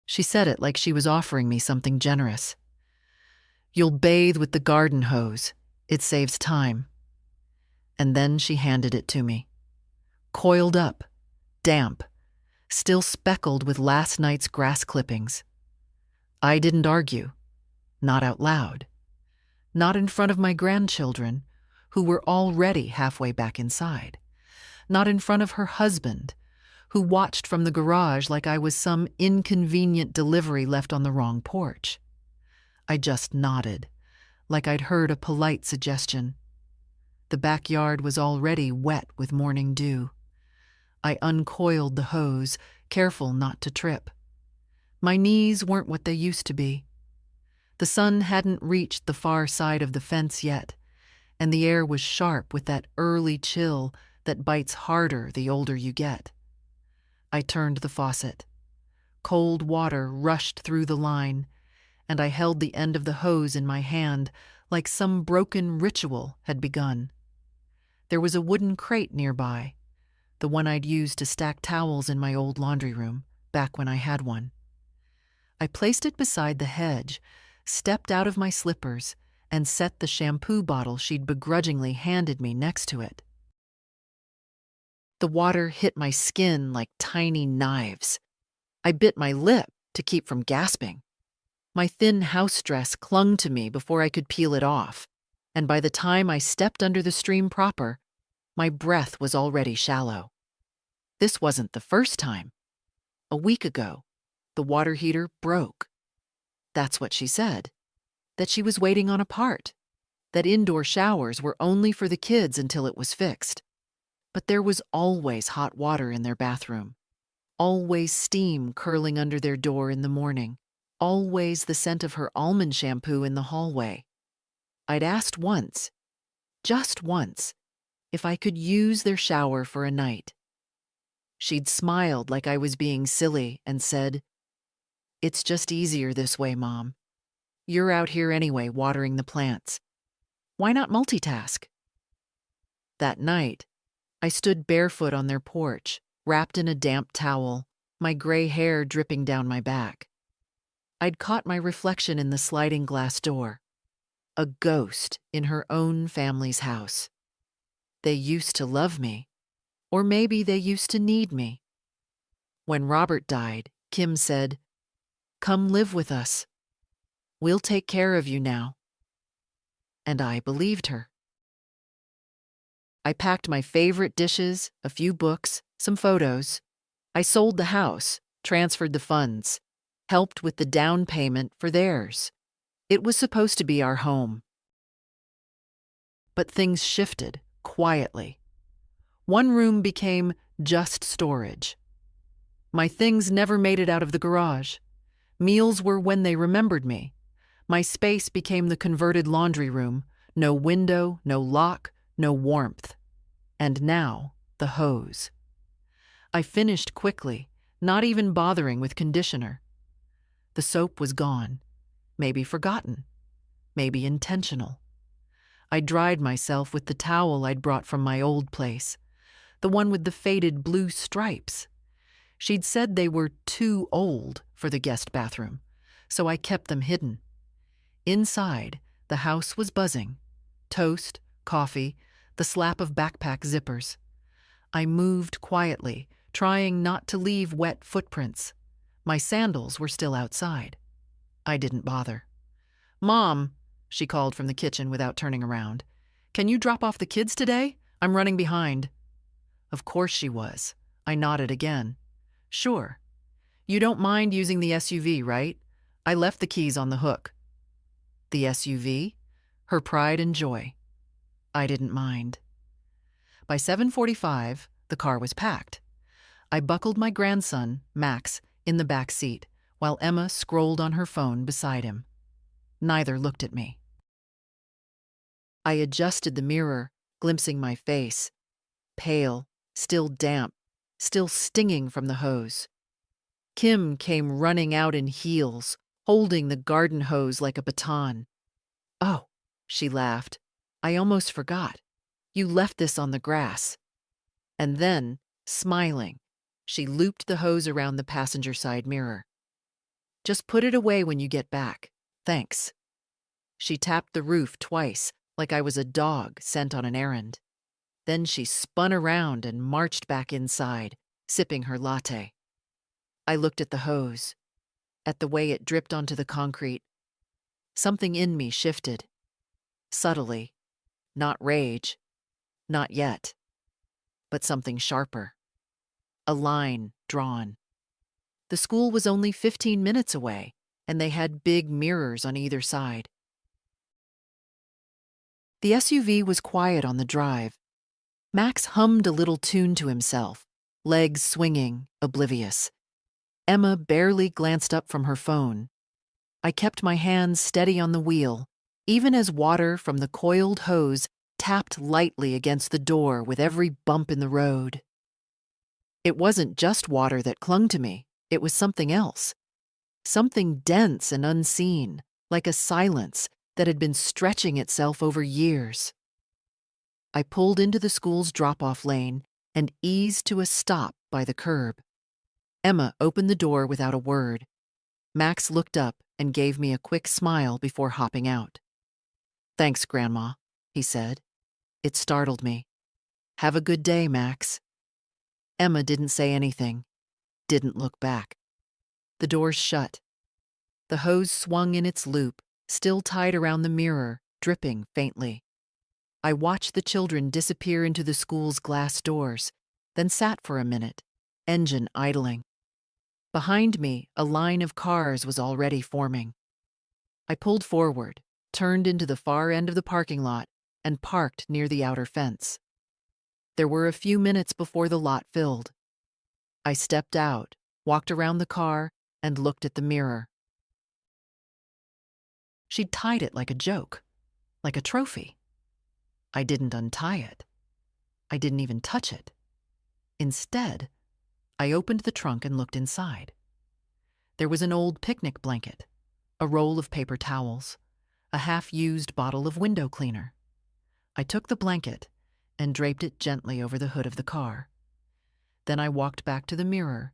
She said it like she was offering me something generous. "You'll bathe with the garden hose. It saves time." And then she handed it to me. Coiled up, damp, still speckled with last night's grass clippings. I didn't argue, not out loud, not in front of my grandchildren, who were already halfway back inside, not in front of her husband, who watched from the garage like I was some inconvenient delivery left on the wrong porch. I just nodded, like I'd heard a polite suggestion. The backyard was already wet with morning dew. I uncoiled the hose, careful not to trip. My knees weren't what they used to be. The sun hadn't reached the far side of the fence yet, and the air was sharp with that early chill that bites harder the older you get. I turned the faucet. Cold water rushed through the line, and I held the end of the hose in my hand like some broken ritual had begun. There was a wooden crate nearby, the one I'd used to stack towels in my old laundry room, back when I had one. I placed it beside the hedge, stepped out of my slippers, and set the shampoo bottle she'd begrudgingly handed me next to it. The water hit my skin like tiny knives. I bit my lip to keep from gasping. My thin house dress clung to me before I could peel it off, and by the time I stepped under the stream proper, my breath was already shallow. This wasn't the first time. A week ago, the water heater broke. That's what she said, that she was waiting on a part, that indoor showers were only for the kids until it was fixed. But there was always hot water in their bathroom, always steam curling under their door in the morning, always the scent of her almond shampoo in the hallway. I'd asked once, just once, if I could use their shower for a night. She'd smiled like I was being silly and said, "It's just easier this way, Mom. You're out here anyway watering the plants. Why not multitask?" That night, I stood barefoot on their porch, wrapped in a damp towel, my gray hair dripping down my back. I'd caught my reflection in the sliding glass door, a ghost in her own family's house. They used to love me, or maybe they used to need me. When Robert died, Kim said, "Come live with us. We'll take care of you now." And I believed her. I packed my favorite dishes, a few books, some photos. I sold the house, transferred the funds, helped with the down payment for theirs. It was supposed to be our home. But things shifted, quietly. One room became just storage. My things never made it out of the garage. Meals were when they remembered me. My space became the converted laundry room, no window, no lock, no warmth. And now, the hose. I finished quickly, not even bothering with conditioner. The soap was gone, maybe forgotten, maybe intentional. I dried myself with the towel I'd brought from my old place, the one with the faded blue stripes. She'd said they were too old for the guest bathroom, so I kept them hidden. Inside, the house was buzzing. Toast, coffee, the slap of backpack zippers. I moved quietly, trying not to leave wet footprints. My sandals were still outside. I didn't bother. "Mom," she called from the kitchen without turning around, "can you drop off the kids today? I'm running behind." Of course she was. I nodded again. "Sure. You don't mind using the SUV, right? I left the keys on the hook." The SUV? Her pride and joy. I didn't mind. By 7:45, the car was packed. I buckled my grandson, Max, in the back seat, while Emma scrolled on her phone beside him. Neither looked at me. I adjusted the mirror, glimpsing my face. Pale, still damp, still stinging from the hose. Kim came running out in heels, holding the garden hose like a baton. "Oh," she laughed, "I almost forgot. You left this on the grass." And then, smiling, she looped the hose around the passenger side mirror. Just put it away when you get back. Thanks." She tapped the roof twice, like I was a dog sent on an errand. Then she spun around and marched back inside, sipping her latte. I looked at the hose, at the way it dripped onto the concrete. Something in me shifted. Subtly. Not rage. Not yet. But something sharper. A line drawn. The school was only 15 minutes away, and they had big mirrors on either side. The SUV was quiet on the drive. Max hummed a little tune to himself, legs swinging, oblivious. Emma barely glanced up from her phone. I kept my hands steady on the wheel, even as water from the coiled hose tapped lightly against the door with every bump in the road. It wasn't just water that clung to me, it was something else. Something dense and unseen, like a silence that had been stretching itself over years. I pulled into the school's drop-off lane and eased to a stop by the curb. Emma opened the door without a word. Max looked up and gave me a quick smile before hopping out. "Thanks, Grandma," he said. It startled me. "Have a good day, Max." Emma didn't say anything, didn't look back. The doors shut. The hose swung in its loop, still tied around the mirror, dripping faintly. I watched the children disappear into the school's glass doors, then sat for a minute, engine idling. Behind me, a line of cars was already forming. I pulled forward, turned into the far end of the parking lot, and parked near the outer fence. There were a few minutes before the lot filled. I stepped out, walked around the car, and looked at the mirror. She'd tied it like a joke, like a trophy. I didn't untie it. I didn't even touch it. Instead, I opened the trunk and looked inside. There was an old picnic blanket, a roll of paper towels, a half-used bottle of window cleaner. I took the blanket and draped it gently over the hood of the car. Then I walked back to the mirror,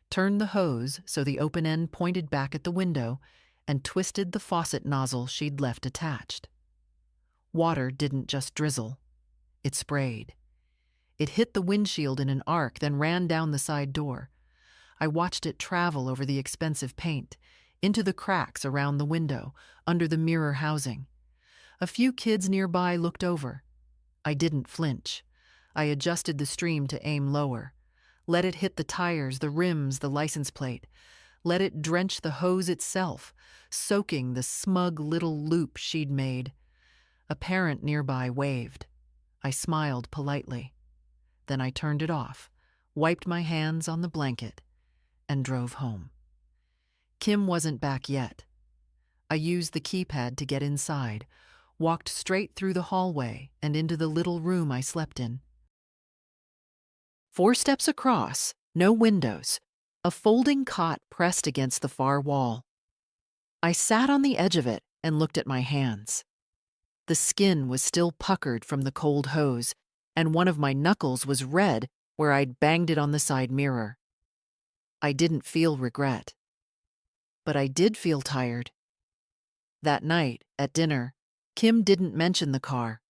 turned the hose so the open end pointed back at the window, and twisted the faucet nozzle she'd left attached. Water didn't just drizzle. It sprayed. It hit the windshield in an arc, then ran down the side door. I watched it travel over the expensive paint, into the cracks around the window, under the mirror housing. A few kids nearby looked over. I didn't flinch. I adjusted the stream to aim lower. Let it hit the tires, the rims, the license plate. Let it drench the hose itself, soaking the smug little loop she'd made. A parent nearby waved. I smiled politely. Then I turned it off, wiped my hands on the blanket, and drove home. Kim wasn't back yet. I used the keypad to get inside, walked straight through the hallway and into the little room I slept in. 4 steps across, no windows, a folding cot pressed against the far wall. I sat on the edge of it and looked at my hands. The skin was still puckered from the cold hose, and one of my knuckles was red where I'd banged it on the side mirror. I didn't feel regret. But I did feel tired. That night, at dinner, Kim didn't mention the car.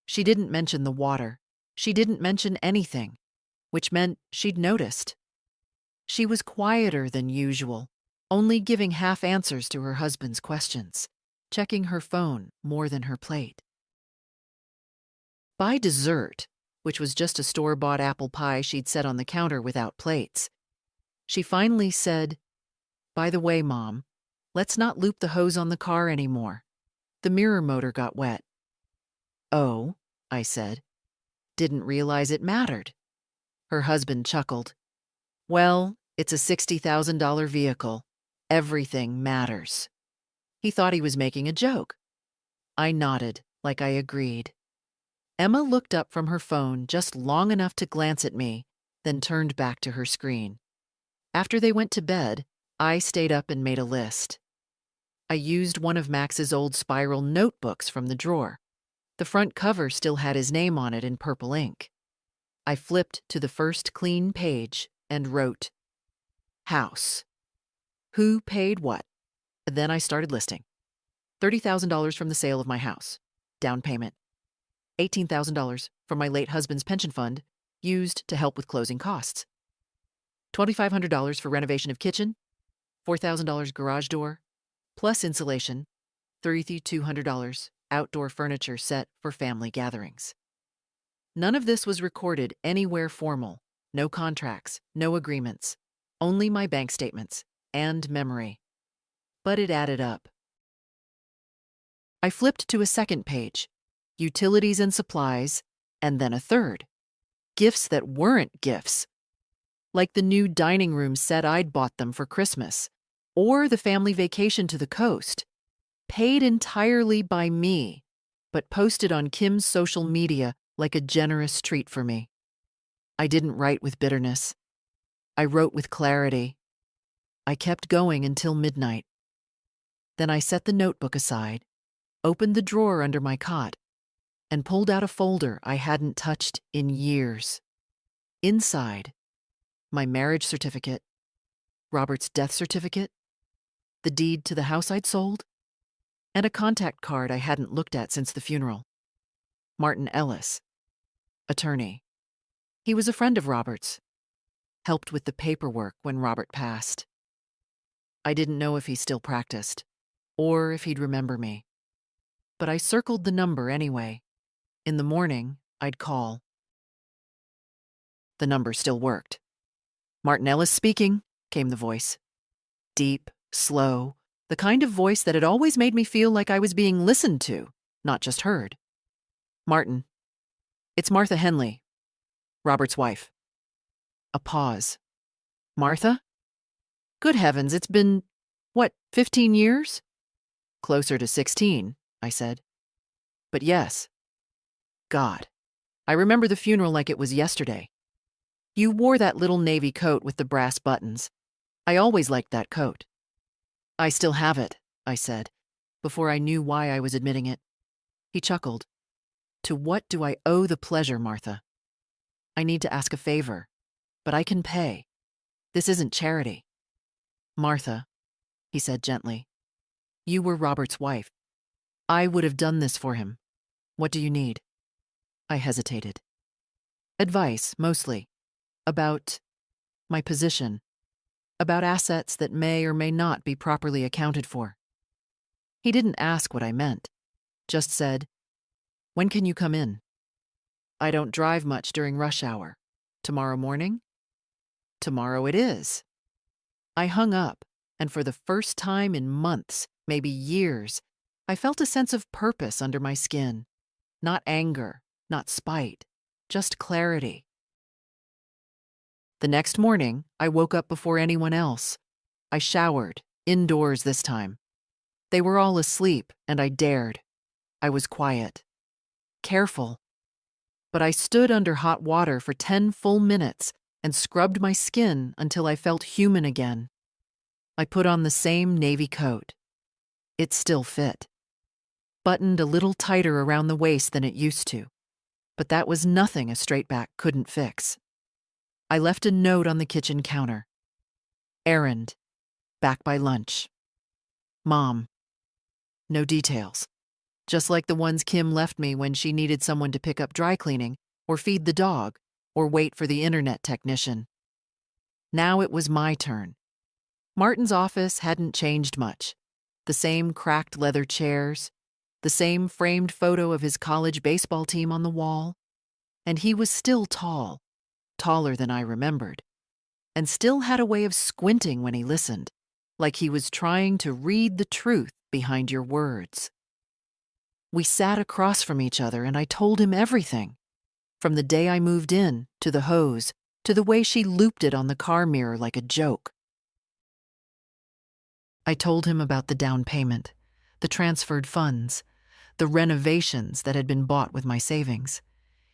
She didn't mention the water. She didn't mention anything, which meant she'd noticed. She was quieter than usual, only giving half answers to her husband's questions, checking her phone more than her plate. By dessert, which was just a store-bought apple pie she'd set on the counter without plates, she finally said, "By the way, Mom, let's not loop the hose on the car anymore. The mirror motor got wet." "Oh," I said. "Didn't realize it mattered." Her husband chuckled. "Well, it's a $60,000 vehicle. Everything matters." He thought he was making a joke. I nodded, like I agreed. Emma looked up from her phone just long enough to glance at me, then turned back to her screen. After they went to bed, I stayed up and made a list. I used one of Max's old spiral notebooks from the drawer. The front cover still had his name on it in purple ink. I flipped to the first clean page and wrote, "House." Who paid what? Then I started listing. $30,000 from the sale of my house. Down payment. $18,000 from my late husband's pension fund, used to help with closing costs. $2,500 for renovation of kitchen. $4,000 garage door, plus insulation. $3,200 outdoor furniture set for family gatherings. None of this was recorded anywhere formal. No contracts, no agreements. Only my bank statements and memory. But it added up. I flipped to a second page. Utilities and supplies, and then a third. Gifts that weren't gifts. Like the new dining room set I'd bought them for Christmas, or the family vacation to the coast. Paid entirely by me, but posted on Kim's social media like a generous treat for me. I didn't write with bitterness. I wrote with clarity. I kept going until midnight. Then I set the notebook aside, opened the drawer under my cot, and pulled out a folder I hadn't touched in years. Inside, my marriage certificate, Robert's death certificate, the deed to the house I'd sold, and a contact card I hadn't looked at since the funeral. Martin Ellis, attorney. He was a friend of Robert's. Helped with the paperwork when Robert passed. I didn't know if he still practiced, or if he'd remember me. But I circled the number anyway. In the morning, I'd call. The number still worked. "Martin Ellis speaking," came the voice. Deep, slow, the kind of voice that had always made me feel like I was being listened to, not just heard. "Martin, it's Martha Henley, Robert's wife." A pause. "Martha? Good heavens, it's been, 15 years? "Closer to 16, I said. "But yes. God, I remember the funeral like it was yesterday. You wore that little navy coat with the brass buttons. I always liked that coat." "I still have it," I said, before I knew why I was admitting it. He chuckled. "To what do I owe the pleasure, Martha? I need to ask a favor, but I can pay. This isn't charity." "Martha," he said gently, "you were Robert's wife. I would have done this for him. What do you need?" I hesitated. Advice, mostly. About my position. About assets that may or may not be properly accounted for. He didn't ask what I meant. Just said, "When can you come in?" "I don't drive much during rush hour. Tomorrow morning?" "Tomorrow it is." I hung up, and for the first time in months, maybe years, I felt a sense of purpose under my skin. Not anger, not spite, just clarity. The next morning, I woke up before anyone else. I showered, indoors this time. They were all asleep, and I dared. I was quiet. Careful. But I stood under hot water for 10 full minutes and scrubbed my skin until I felt human again. I put on the same navy coat. It still fit. Buttoned a little tighter around the waist than it used to. But that was nothing a straightback couldn't fix. I left a note on the kitchen counter. Errand. Back by lunch. Mom. No details. Just like the ones Kim left me when she needed someone to pick up dry cleaning, or feed the dog, or wait for the internet technician. Now it was my turn. Martin's office hadn't changed much. The same cracked leather chairs, the same framed photo of his college baseball team on the wall, and he was still tall, taller than I remembered, and still had a way of squinting when he listened, like he was trying to read the truth behind your words. We sat across from each other and I told him everything, from the day I moved in, to the hose, to the way she looped it on the car mirror like a joke. I told him about the down payment, the transferred funds, the renovations that had been bought with my savings.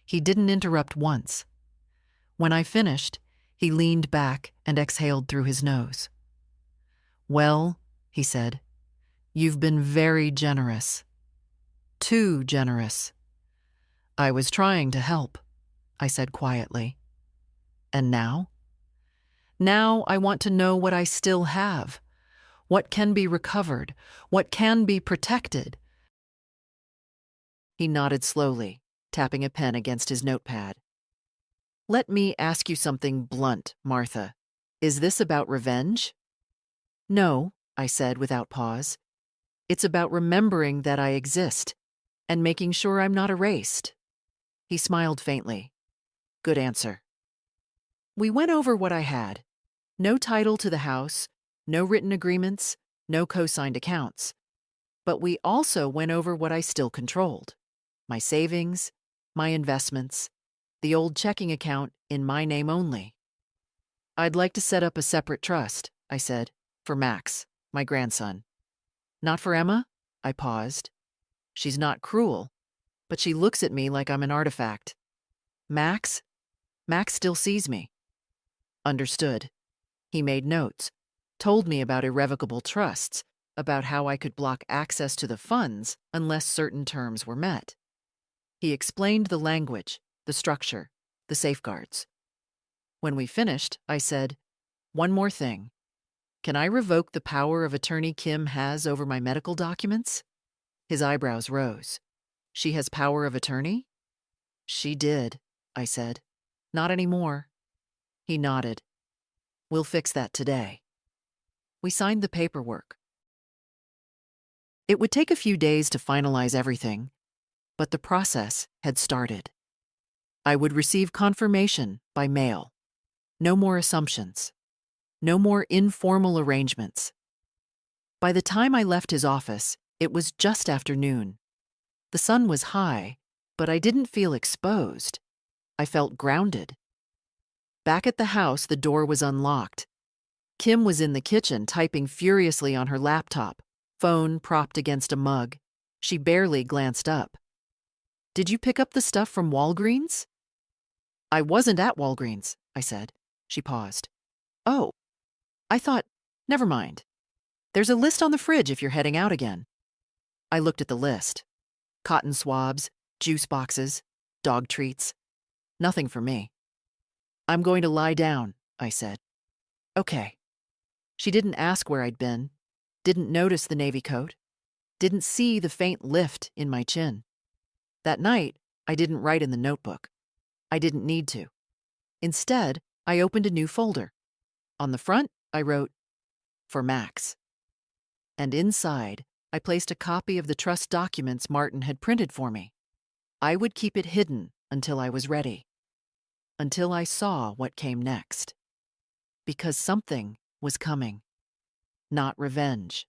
He didn't interrupt once. When I finished, he leaned back and exhaled through his nose. "Well," he said, "you've been very generous. Too generous." "I was trying to help," I said quietly. "And now?" "Now I want to know what I still have. What can be recovered? What can be protected? He nodded slowly, tapping a pen against his notepad. Let me ask you something blunt, Martha. Is this about revenge? No, I said without pause. It's about remembering that I exist and making sure I'm not erased. He smiled faintly. Good answer. We went over what I had. No title to the house, no written agreements, no co-signed accounts. But we also went over what I still controlled. My savings, my investments, the old checking account in my name only. I'd like to set up a separate trust, I said, for Max, my grandson. Not for Emma? I paused. She's not cruel, but she looks at me like I'm an artifact. Max? Max still sees me. Understood. He made notes, told me about irrevocable trusts, about how I could block access to the funds unless certain terms were met. He explained the language, the structure, the safeguards. When we finished, I said, one more thing. Can I revoke the power of attorney Kim has over my medical documents? His eyebrows rose. She has power of attorney? She did, I said. Not anymore. He nodded. We'll fix that today. We signed the paperwork. It would take a few days to finalize everything, but the process had started. I would receive confirmation by mail. No more assumptions. No more informal arrangements. By the time I left his office, it was just after noon. The sun was high, but I didn't feel exposed. I felt grounded. Back at the house, the door was unlocked. Kim was in the kitchen typing furiously on her laptop, phone propped against a mug. She barely glanced up. Did you pick up the stuff from Walgreens? I wasn't at Walgreens, I said. She paused. Oh, I thought, never mind. There's a list on the fridge if you're heading out again. I looked at the list. Cotton swabs, juice boxes, dog treats. Nothing for me. I'm going to lie down, I said. Okay. She didn't ask where I'd been, didn't notice the navy coat, didn't see the faint lift in my chin. That night, I didn't write in the notebook. I didn't need to. Instead, I opened a new folder. On the front, I wrote, for Max. And inside, I placed a copy of the trust documents Martin had printed for me. I would keep it hidden until I was ready. Until I saw what came next. Because something was coming. Not revenge.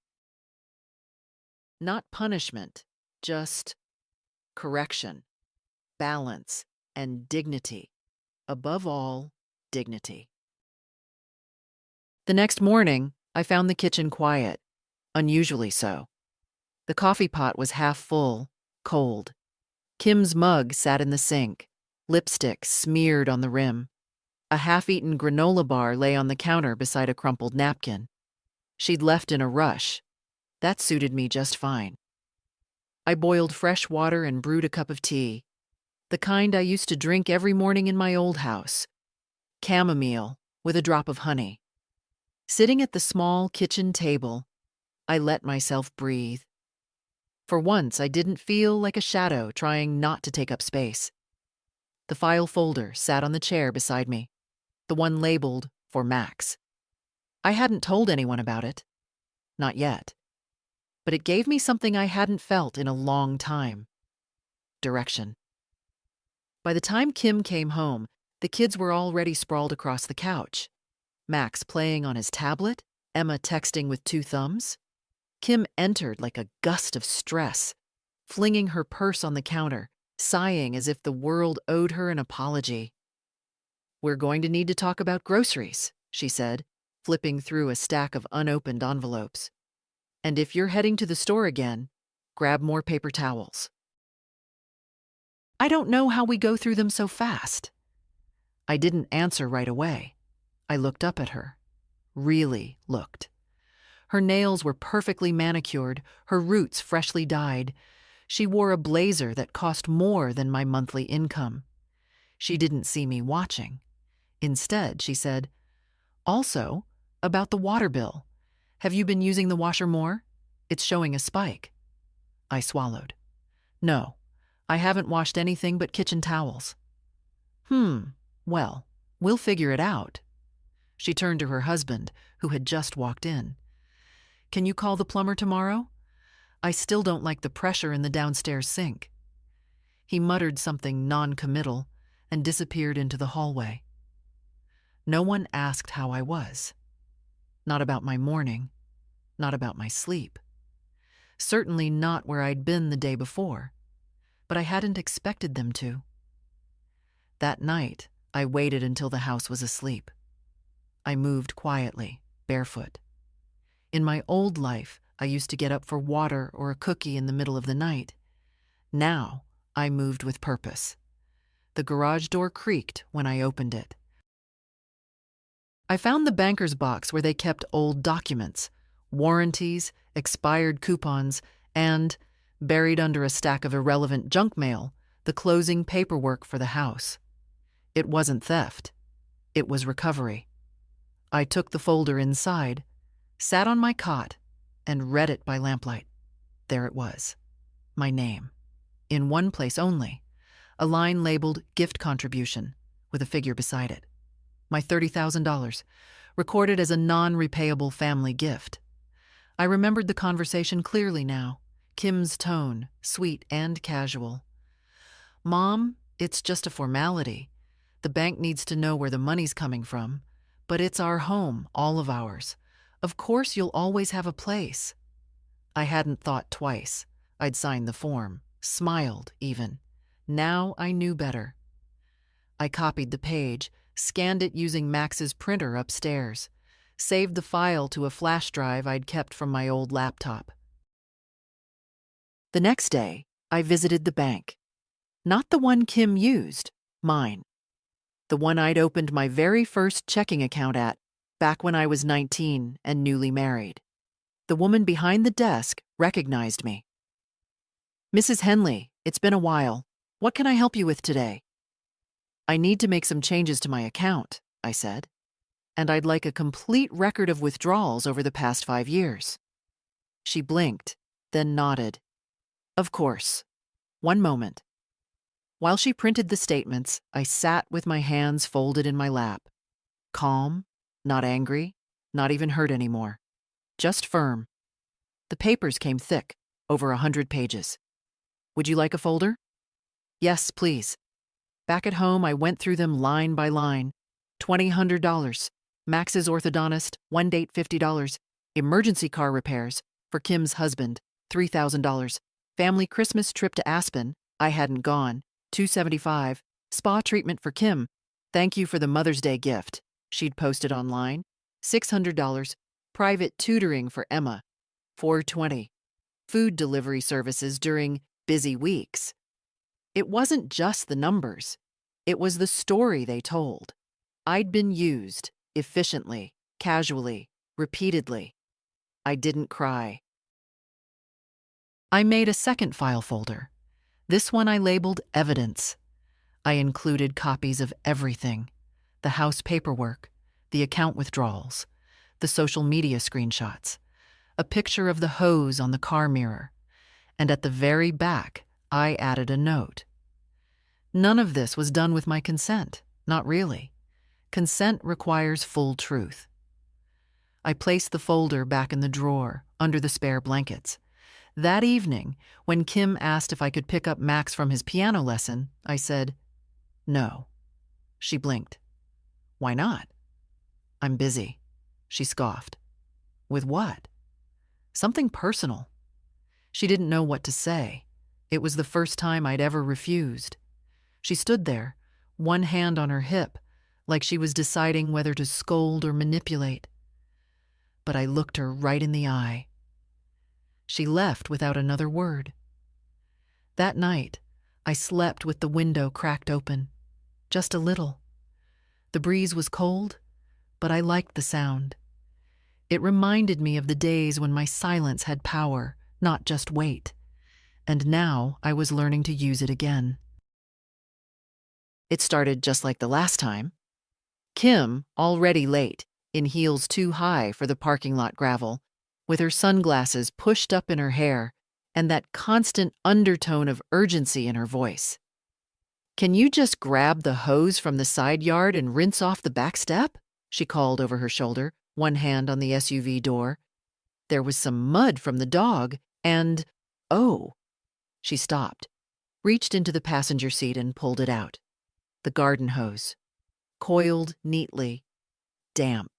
Not punishment, just correction, balance, and dignity. Above all, dignity. The next morning, I found the kitchen quiet, unusually so. The coffee pot was half full, cold. Kim's mug sat in the sink, lipstick smeared on the rim. A half-eaten granola bar lay on the counter beside a crumpled napkin. She'd left in a rush. That suited me just fine. I boiled fresh water and brewed a cup of tea, the kind I used to drink every morning in my old house. Chamomile with a drop of honey. Sitting at the small kitchen table, I let myself breathe. For once, I didn't feel like a shadow trying not to take up space. The file folder sat on the chair beside me, the one labeled for Max. I hadn't told anyone about it. Not yet. But it gave me something I hadn't felt in a long time. Direction. By the time Kim came home, the kids were already sprawled across the couch. Max playing on his tablet, Emma texting with two thumbs. Kim entered like a gust of stress, flinging her purse on the counter, sighing as if the world owed her an apology. We're going to need to talk about groceries, she said, flipping through a stack of unopened envelopes. And if you're heading to the store again, grab more paper towels. I don't know how we go through them so fast. I didn't answer right away. I looked up at her. Really looked. Her nails were perfectly manicured, her roots freshly dyed. She wore a blazer that cost more than my monthly income. She didn't see me watching. Instead, she said, also, about the water bill. Have you been using the washer more? It's showing a spike. I swallowed. No, I haven't washed anything but kitchen towels. Well, we'll figure it out. She turned to her husband, who had just walked in. Can you call the plumber tomorrow? I still don't like the pressure in the downstairs sink. He muttered something non-committal and disappeared into the hallway. No one asked how I was. Not about my morning, not about my sleep. Certainly not where I'd been the day before, but I hadn't expected them to. That night, I waited until the house was asleep. I moved quietly, barefoot. In my old life, I used to get up for water or a cookie in the middle of the night. Now, I moved with purpose. The garage door creaked when I opened it. I found the banker's box where they kept old documents, warranties, expired coupons, and, buried under a stack of irrelevant junk mail, the closing paperwork for the house. It wasn't theft. It was recovery. I took the folder inside, sat on my cot, and read it by lamplight. There it was. My name. In one place only. A line labeled gift contribution, with a figure beside it. My $30,000, recorded as a non-repayable family gift. I remembered the conversation clearly now. Kim's tone, sweet and casual. Mom, it's just a formality. The bank needs to know where the money's coming from. But it's our home, all of ours. Of course you'll always have a place. I hadn't thought twice. I'd signed the form, smiled even. Now I knew better. I copied the page, scanned it using Max's printer upstairs, saved the file to a flash drive I'd kept from my old laptop. The next day, I visited the bank. Not the one Kim used, mine. The one I'd opened my very first checking account at, back when I was 19 and newly married. The woman behind the desk recognized me. Mrs. Henley, it's been a while. What can I help you with today? I need to make some changes to my account, I said, and I'd like a complete record of withdrawals over the past 5 years. She blinked, then nodded. Of course. One moment. While she printed the statements, I sat with my hands folded in my lap. Calm, not angry, not even hurt anymore. Just firm. The papers came thick, over 100 pages. Would you like a folder? Yes, please. Back at home, I went through them line by line. $2,000. Max's orthodontist, one date $50. Emergency car repairs, for Kim's husband, $3,000. Family Christmas trip to Aspen, I hadn't gone, $275. Spa treatment for Kim, thank you for the Mother's Day gift, she'd posted online, $600. Private tutoring for Emma, $420. Food delivery services during busy weeks. It wasn't just the numbers. It was the story they told. I'd been used, efficiently, casually, repeatedly. I didn't cry. I made a second file folder. This one I labeled Evidence. I included copies of everything. The house paperwork, the account withdrawals, the social media screenshots, a picture of the hose on the car mirror, and at the very back, I added a note. None of this was done with my consent, not really. Consent requires full truth. I placed the folder back in the drawer, under the spare blankets. That evening, when Kim asked if I could pick up Max from his piano lesson, I said, no. She blinked. Why not? I'm busy, she scoffed. With what? Something personal. She didn't know what to say. It was the first time I'd ever refused. She stood there, one hand on her hip, like she was deciding whether to scold or manipulate. But I looked her right in the eye. She left without another word. That night, I slept with the window cracked open, just a little. The breeze was cold, but I liked the sound. It reminded me of the days when my silence had power, not just weight. And now I was learning to use it again. It started just like the last time. Kim, already late, in heels too high for the parking lot gravel, with her sunglasses pushed up in her hair and that constant undertone of urgency in her voice. "Can you just grab the hose from the side yard and rinse off the back step?" she called over her shoulder, one hand on the SUV door. There was some mud from the dog, and, oh, she stopped, reached into the passenger seat and pulled it out. The garden hose, coiled neatly, damp.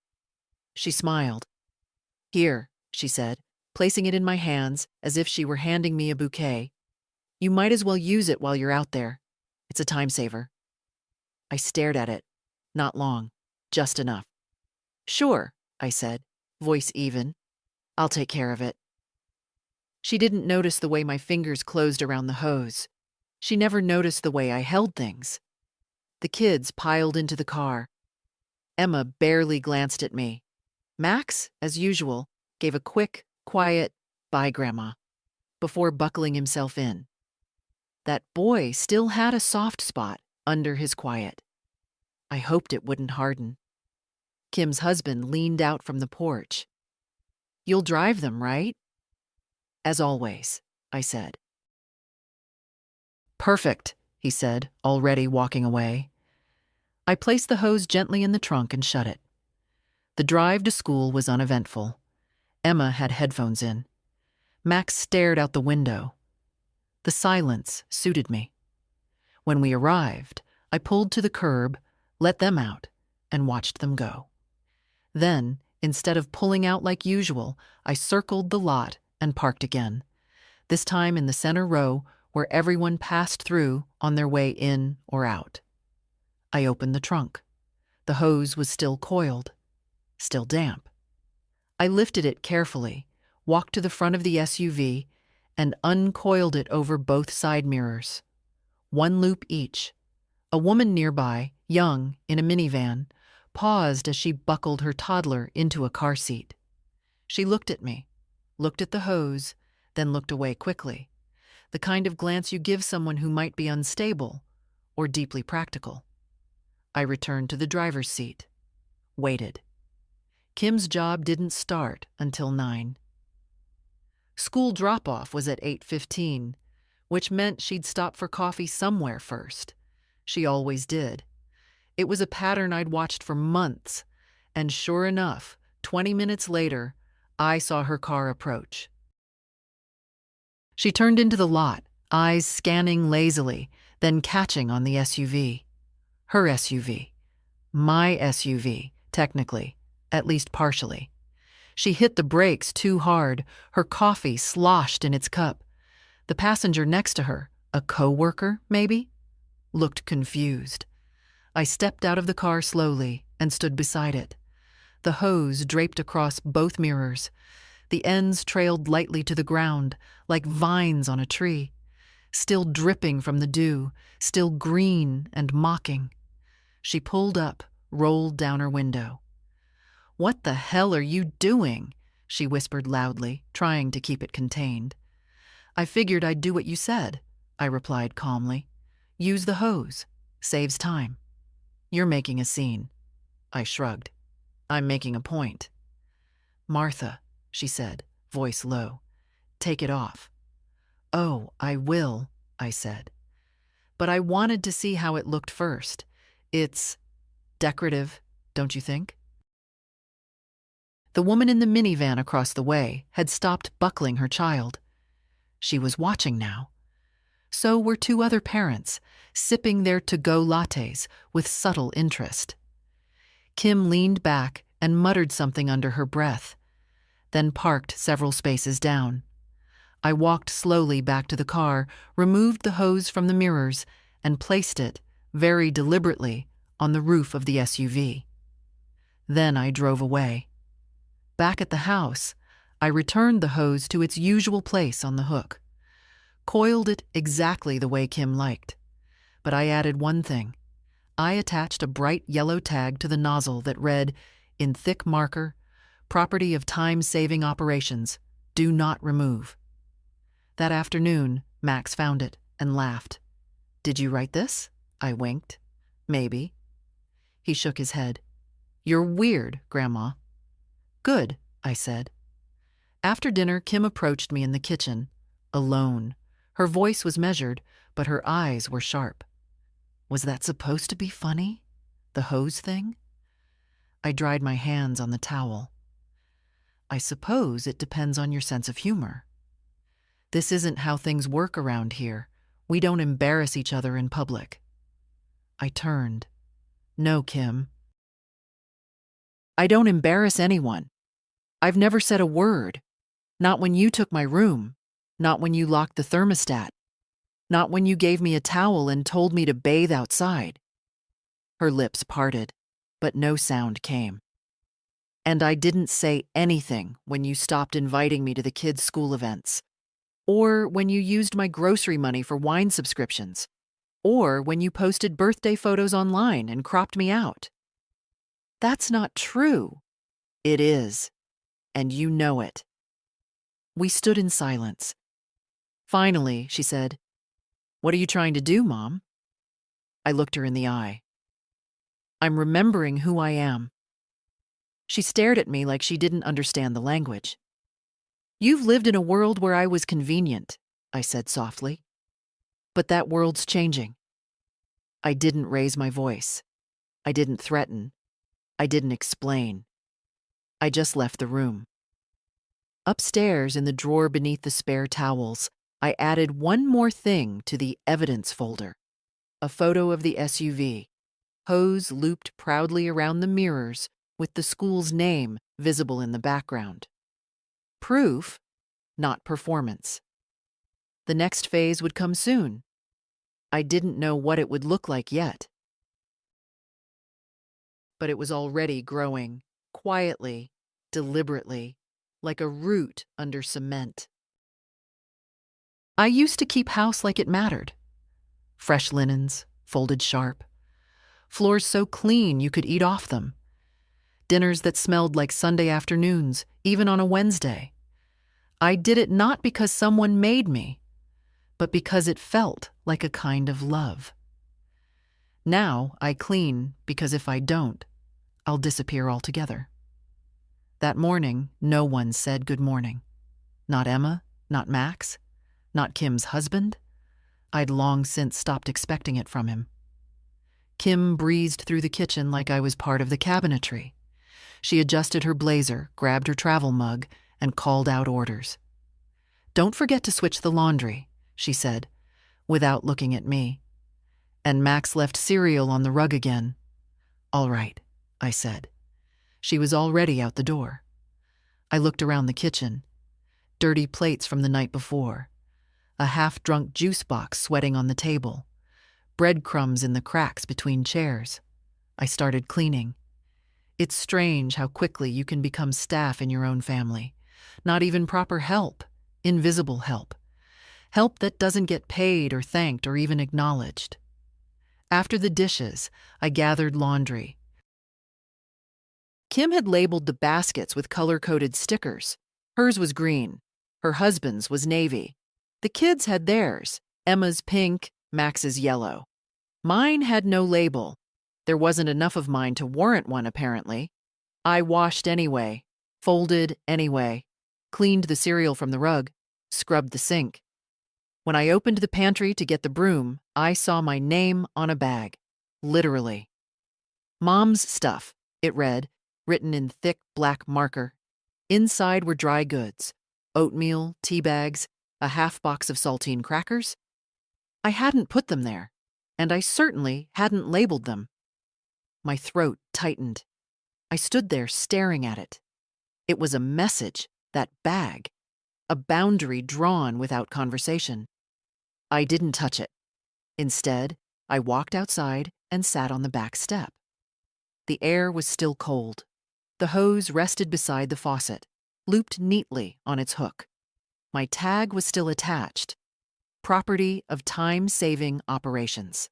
She smiled. "Here," she said, placing it in my hands as if she were handing me a bouquet. "You might as well use it while you're out there. It's a time saver." I stared at it. Not long, just enough. "Sure," I said, voice even. "I'll take care of it." She didn't notice the way my fingers closed around the hose. She never noticed the way I held things. The kids piled into the car. Emma barely glanced at me. Max, as usual, gave a quick, quiet, "Bye, Grandma," before buckling himself in. That boy still had a soft spot under his quiet. I hoped it wouldn't harden. Kim's husband leaned out from the porch. "You'll drive them, right?" "As always," I said. "Perfect," he said, already walking away. I placed the hose gently in the trunk and shut it. The drive to school was uneventful. Emma had headphones in. Max stared out the window. The silence suited me. When we arrived, I pulled to the curb, let them out, and watched them go. Then, instead of pulling out like usual, I circled the lot and parked again, this time in the center row where everyone passed through on their way in or out. I opened the trunk. The hose was still coiled, still damp. I lifted it carefully, walked to the front of the SUV, and uncoiled it over both side mirrors. One loop each. A woman nearby, young, in a minivan, paused as she buckled her toddler into a car seat. She looked at me, looked at the hose, then looked away quickly. The kind of glance you give someone who might be unstable or deeply practical. I returned to the driver's seat, waited. Kim's job didn't start until 9. School drop-off was at 8:15, which meant she'd stop for coffee somewhere first. She always did. It was a pattern I'd watched for months, and sure enough, 20 minutes later, I saw her car approach. She turned into the lot, eyes scanning lazily, then catching on the SUV. Her SUV. My SUV, technically, at least partially. She hit the brakes too hard, her coffee sloshed in its cup. The passenger next to her, a co-worker, maybe, looked confused. I stepped out of the car slowly and stood beside it. The hose draped across both mirrors. The ends trailed lightly to the ground, like vines on a tree, still dripping from the dew, still green and mocking. She pulled up, rolled down her window. "What the hell are you doing?" she whispered loudly, trying to keep it contained. "I figured I'd do what you said," I replied calmly. "Use the hose. Saves time." "You're making a scene." I shrugged. "I'm making a point." "Martha," she said, voice low, "take it off." "Oh, I will," I said. But I wanted to see how it looked first. It's decorative, don't you think? The woman in the minivan across the way had stopped buckling her child. She was watching now. So were 2 other parents, sipping their to-go lattes with subtle interest. Kim leaned back and muttered something under her breath, then parked several spaces down. I walked slowly back to the car, removed the hose from the mirrors, and placed it, very deliberately, on the roof of the SUV. Then I drove away. Back at the house, I returned the hose to its usual place on the hook. Coiled it exactly the way Kim liked. But I added one thing. I attached a bright yellow tag to the nozzle that read, in thick marker, "Property of time-saving operations. Do not remove." That afternoon, Max found it and laughed. "Did you write this?" I winked. "Maybe." He shook his head. "You're weird, Grandma." "Good," I said. After dinner, Kim approached me in the kitchen, alone. Her voice was measured, but her eyes were sharp. Was that supposed to be funny? The hose thing? I dried my hands on the towel. I suppose it depends on your sense of humor. This isn't how things work around here. We don't embarrass each other in public. I turned. No, Kim. I don't embarrass anyone. I've never said a word. Not when you took my room. Not when you locked the thermostat. Not when you gave me a towel and told me to bathe outside. Her lips parted, but no sound came. And I didn't say anything when you stopped inviting me to the kids' school events, or when you used my grocery money for wine subscriptions, or when you posted birthday photos online and cropped me out. That's not true. It is, and you know it. We stood in silence. Finally, she said, "What are you trying to do, Mom?" I looked her in the eye. "I'm remembering who I am." She stared at me like she didn't understand the language. "You've lived in a world where I was convenient," I said softly. "But that world's changing." I didn't raise my voice. I didn't threaten. I didn't explain. I just left the room. Upstairs, in the drawer beneath the spare towels, I added one more thing to the evidence folder. A photo of the SUV, hose looped proudly around the mirrors with the school's name visible in the background. Proof, not performance. The next phase would come soon. I didn't know what it would look like yet. But it was already growing, quietly, deliberately, like a root under cement. I used to keep house like it mattered. Fresh linens, folded sharp. Floors so clean you could eat off them. Dinners that smelled like Sunday afternoons, even on a Wednesday. I did it not because someone made me, but because it felt like a kind of love. Now I clean because if I don't, I'll disappear altogether. That morning, no one said good morning. Not Emma, not Max, not Kim's husband. I'd long since stopped expecting it from him. Kim breezed through the kitchen like I was part of the cabinetry. She adjusted her blazer, grabbed her travel mug, and called out orders. "Don't forget to switch the laundry," she said, without looking at me. And Max left cereal on the rug again. "All right," I said. She was already out the door. I looked around the kitchen. Dirty plates from the night before. A half-drunk juice box sweating on the table. Breadcrumbs in the cracks between chairs. I started cleaning. It's strange how quickly you can become staff in your own family. Not even proper help, invisible help. Help that doesn't get paid or thanked or even acknowledged. After the dishes, I gathered laundry. Kim had labeled the baskets with color-coded stickers. Hers was green. Her husband's was navy. The kids had theirs, Emma's pink, Max's yellow. Mine had no label. There wasn't enough of mine to warrant one, apparently. I washed anyway, folded anyway, cleaned the cereal from the rug, scrubbed the sink. When I opened the pantry to get the broom, I saw my name on a bag. Literally. "Mom's stuff," it read, written in thick black marker. Inside were dry goods, oatmeal, tea bags, a half box of saltine crackers. I hadn't put them there, and I certainly hadn't labeled them. My throat tightened. I stood there staring at it. It was a message, that bag, a boundary drawn without conversation. I didn't touch it. Instead, I walked outside and sat on the back step. The air was still cold. The hose rested beside the faucet, looped neatly on its hook. My tag was still attached. Property of time-saving operations.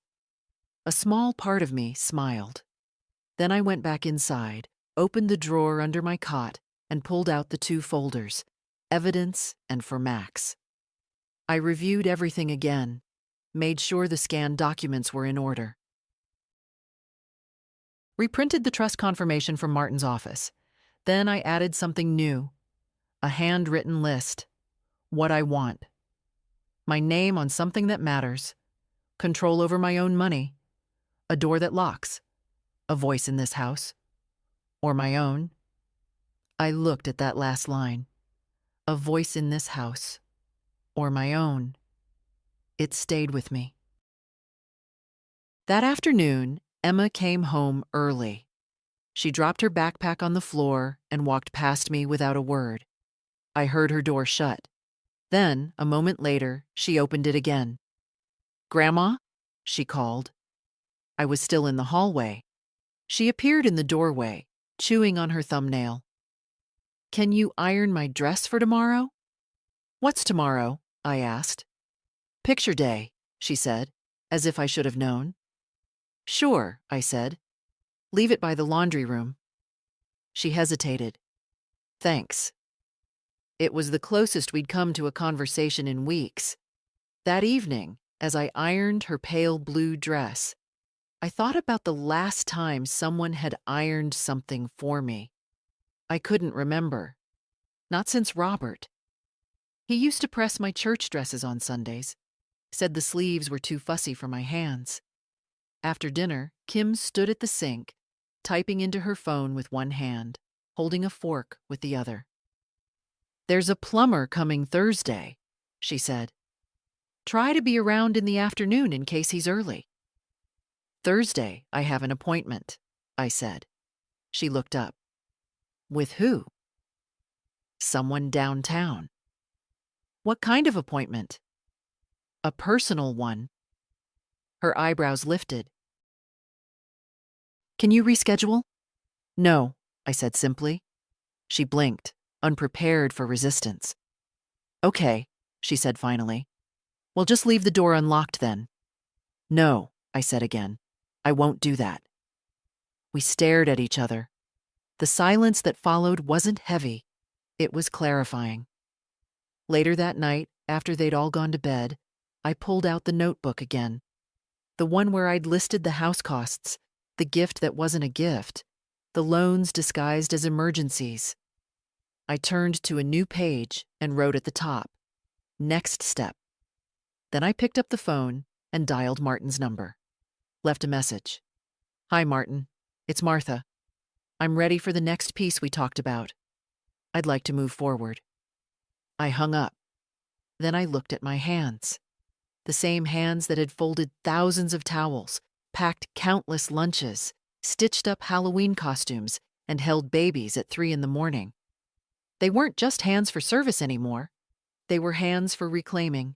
A small part of me smiled. Then I went back inside, opened the drawer under my cot, and pulled out the two folders, evidence and for Max. I reviewed everything again, made sure the scanned documents were in order. Reprinted the trust confirmation from Martin's office. Then I added something new. A handwritten list. What I want. My name on something that matters. Control over my own money. A door that locks. A voice in this house. Or my own. I looked at that last line. A voice in this house. Or my own. It stayed with me. That afternoon, Emma came home early. She dropped her backpack on the floor and walked past me without a word. I heard her door shut. Then, a moment later, she opened it again. "Grandma?" she called. I was still in the hallway. She appeared in the doorway, chewing on her thumbnail. "Can you iron my dress for tomorrow?" "What's tomorrow?" I asked. "Picture day," she said, as if I should have known. "Sure," I said. "Leave it by the laundry room." She hesitated. "Thanks." It was the closest we'd come to a conversation in weeks. That evening, as I ironed her pale blue dress, I thought about the last time someone had ironed something for me. I couldn't remember. Not since Robert. He used to press my church dresses on Sundays, said the sleeves were too fussy for my hands. After dinner, Kim stood at the sink, typing into her phone with one hand, holding a fork with the other. "There's a plumber coming Thursday," she said. "Try to be around in the afternoon in case he's early." "Thursday, I have an appointment," I said. She looked up. "With who?" "Someone downtown." "What kind of appointment?" "A personal one." Her eyebrows lifted. "Can you reschedule?" "No," I said simply. She blinked, unprepared for resistance. "Okay," she said finally. "Well, just leave the door unlocked then." "No," I said again. "I won't do that." We stared at each other. The silence that followed wasn't heavy. It was clarifying. Later that night, after they'd all gone to bed, I pulled out the notebook again. The one where I'd listed the house costs, the gift that wasn't a gift, the loans disguised as emergencies. I turned to a new page and wrote at the top, "Next step." Then I picked up the phone and dialed Martin's number. Left a message. "Hi, Martin. It's Martha. I'm ready for the next piece we talked about. I'd like to move forward." I hung up. Then I looked at my hands. The same hands that had folded thousands of towels, packed countless lunches, stitched up Halloween costumes, and held babies at 3 in the morning. They weren't just hands for service anymore. They were hands for reclaiming.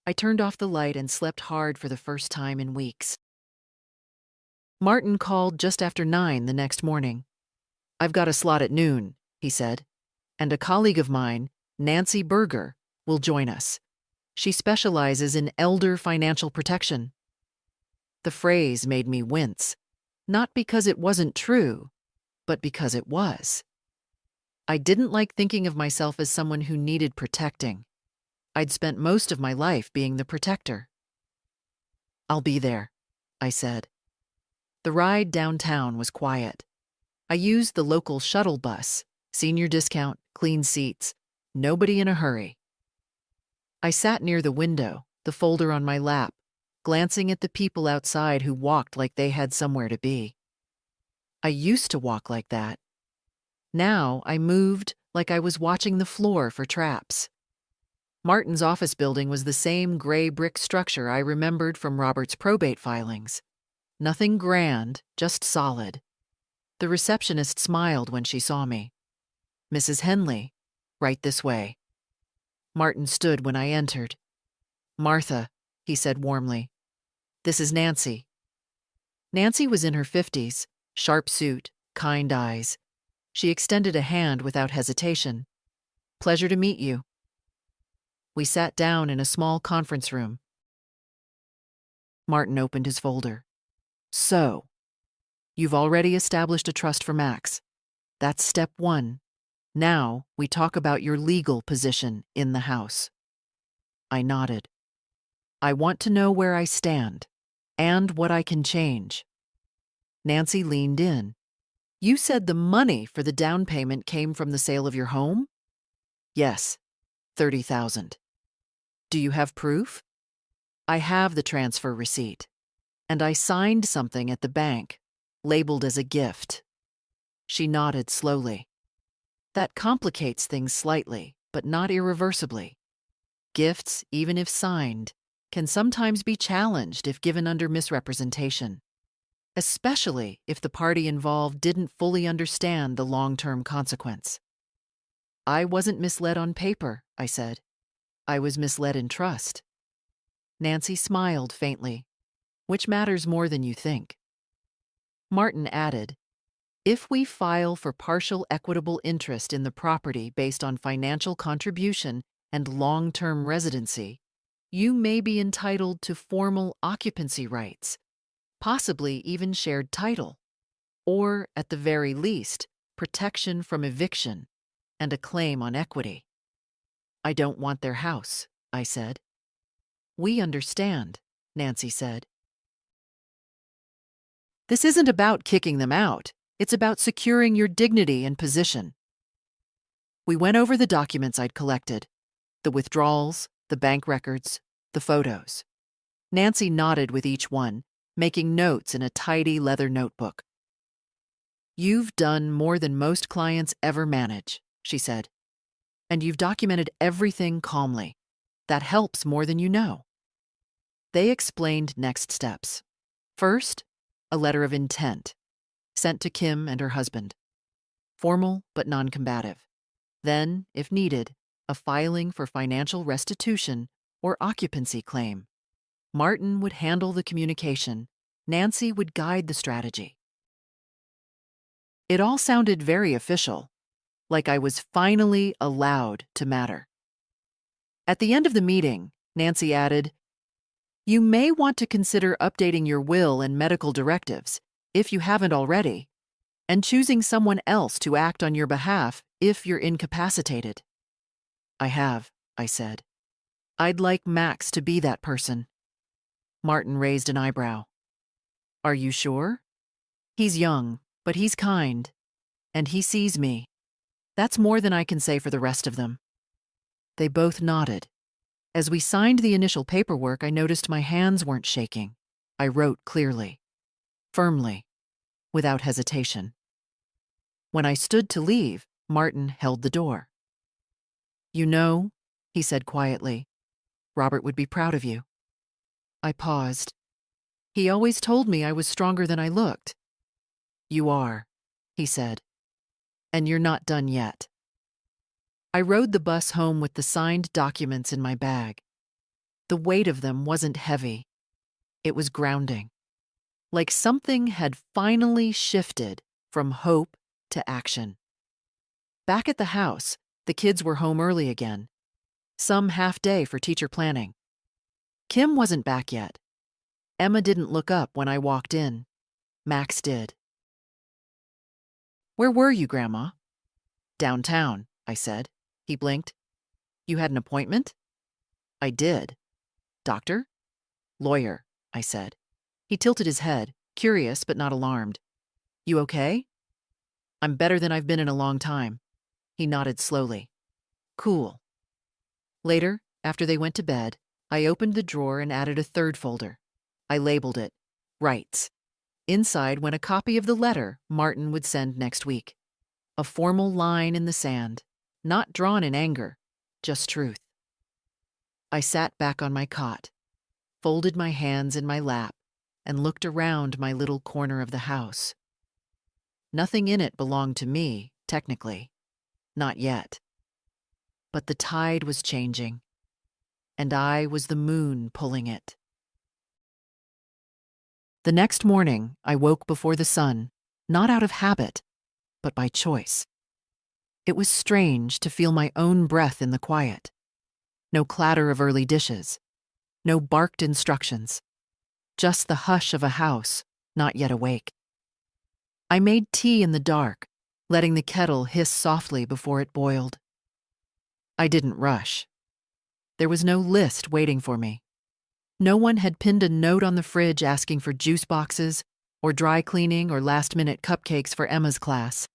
I turned off the light and slept hard for the first time in weeks. Martin called just after 9 the next morning. "I've got a slot at noon," he said, "and a colleague of mine, Nancy Berger, will join us. She specializes in elder financial protection." The phrase made me wince, not because it wasn't true, but because it was. I didn't like thinking of myself as someone who needed protecting. I'd spent most of my life being the protector. "I'll be there," I said. The ride downtown was quiet. I used the local shuttle bus, senior discount, clean seats, nobody in a hurry. I sat near the window, the folder on my lap, glancing at the people outside who walked like they had somewhere to be. I used to walk like that. Now I moved like I was watching the floor for traps. Martin's office building was the same gray brick structure I remembered from Robert's probate filings. Nothing grand, just solid. The receptionist smiled when she saw me. "Mrs. Henley, right this way." Martin stood when I entered. "Martha," he said warmly. "This is Nancy." Nancy was in her 50s, sharp suit, kind eyes. She extended a hand without hesitation. "Pleasure to meet you." We sat down in a small conference room. Martin opened his folder. "So, you've already established a trust for Max. That's step 1. Now we talk about your legal position in the house." I nodded. "I want to know where I stand and what I can change." Nancy leaned in. "You said the money for the down payment came from the sale of your home?" Yes, 30,000. Do you have proof? I have the transfer receipt, and I signed something at the bank, labeled as a gift. She nodded slowly. That complicates things slightly, but not irreversibly. Gifts, even if signed, can sometimes be challenged if given under misrepresentation, especially if the party involved didn't fully understand the long-term consequence. I wasn't misled on paper, I said. I was misled in trust. Nancy smiled faintly, which matters more than you think. Martin added, if we file for partial equitable interest in the property based on financial contribution and long-term residency, you may be entitled to formal occupancy rights, possibly even shared title, or, at the very least, protection from eviction and a claim on equity. I don't want their house, I said. We understand, Nancy said. This isn't about kicking them out. It's about securing your dignity and position. We went over the documents I'd collected, the withdrawals, the bank records, the photos. Nancy nodded with each one, making notes in a tidy leather notebook. You've done more than most clients ever manage, she said. And you've documented everything calmly. That helps more than you know. They explained next steps. First, a letter of intent, sent to Kim and her husband. Formal but non-combative. Then, if needed, a filing for financial restitution or occupancy claim. Martin would handle the communication. Nancy would guide the strategy. It all sounded very official, like I was finally allowed to matter. At the end of the meeting, Nancy added, you may want to consider updating your will and medical directives, if you haven't already, and choosing someone else to act on your behalf if you're incapacitated. I have, I said. I'd like Max to be that person. Martin raised an eyebrow. Are you sure? He's young, but he's kind, and he sees me. That's more than I can say for the rest of them. They both nodded. As we signed the initial paperwork, I noticed my hands weren't shaking. I wrote clearly, firmly, without hesitation. When I stood to leave, Martin held the door. You know, he said quietly, Robert would be proud of you. I paused. He always told me I was stronger than I looked. You are, he said, and you're not done yet. I rode the bus home with the signed documents in my bag. The weight of them wasn't heavy. It was grounding. Like something had finally shifted from hope to action. Back at the house, the kids were home early again. Some half-day for teacher planning. Kim wasn't back yet. Emma didn't look up when I walked in. Max did. Where were you, Grandma? Downtown, I said. He blinked. You had an appointment? I did. Doctor? Lawyer, I said. He tilted his head, curious but not alarmed. You okay? I'm better than I've been in a long time. He nodded slowly. Cool. Later, after they went to bed, I opened the drawer and added a third folder. I labeled it, Rights. Inside went a copy of the letter Martin would send next week. A formal line in the sand, not drawn in anger, just truth. I sat back on my cot, folded my hands in my lap, and looked around my little corner of the house. Nothing in it belonged to me, technically. Not yet. But the tide was changing, and I was the moon pulling it. The next morning, I woke before the sun, not out of habit, but by choice. It was strange to feel my own breath in the quiet. No clatter of early dishes, no barked instructions, just the hush of a house not yet awake. I made tea in the dark, letting the kettle hiss softly before it boiled. I didn't rush. There was no list waiting for me. No one had pinned a note on the fridge asking for juice boxes or dry cleaning or last-minute cupcakes for Emma's class.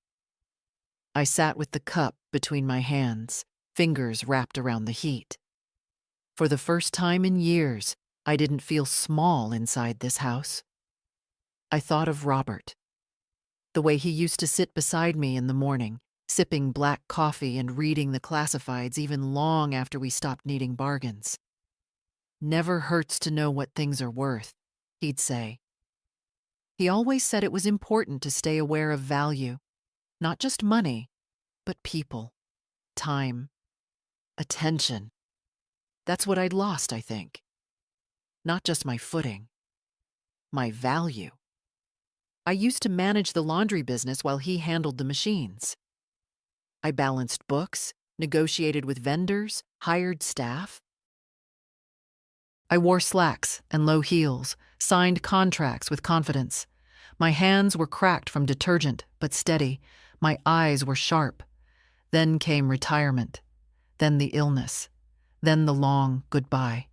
I sat with the cup between my hands, fingers wrapped around the heat. For the first time in years, I didn't feel small inside this house. I thought of Robert, the way he used to sit beside me in the morning, sipping black coffee and reading the classifieds even long after we stopped needing bargains. "Never hurts to know what things are worth," he'd say. He always said it was important to stay aware of value, not just money, but people, time, attention. That's what I'd lost, I think. Not just my footing, my value. I used to manage the laundry business while he handled the machines. I balanced books, negotiated with vendors, hired staff. I wore slacks and low heels, signed contracts with confidence. My hands were cracked from detergent, but steady. My eyes were sharp. Then came retirement. Then the illness. Then the long goodbye.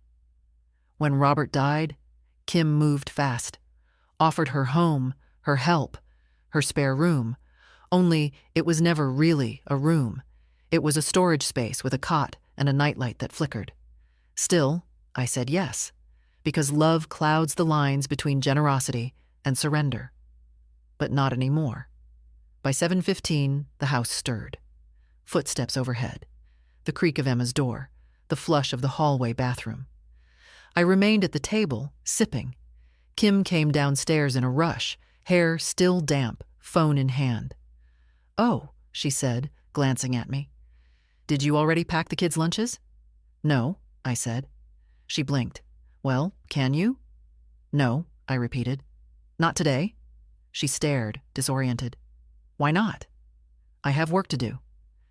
When Robert died, Kim moved fast. Offered her home, her help, her spare room. Only it was never really a room. It was a storage space with a cot and a nightlight that flickered. Still, I said yes, because love clouds the lines between generosity and surrender. But not anymore. By 7:15, the house stirred. Footsteps overhead, the creak of Emma's door, the flush of the hallway bathroom. I remained at the table, sipping. Kim came downstairs in a rush, hair still damp, phone in hand. "Oh," she said, glancing at me. "Did you already pack the kids' lunches?" "No," I said. She blinked. "Well, can you?" "No," I repeated. "Not today?" She stared, disoriented. "Why not?" "I have work to do."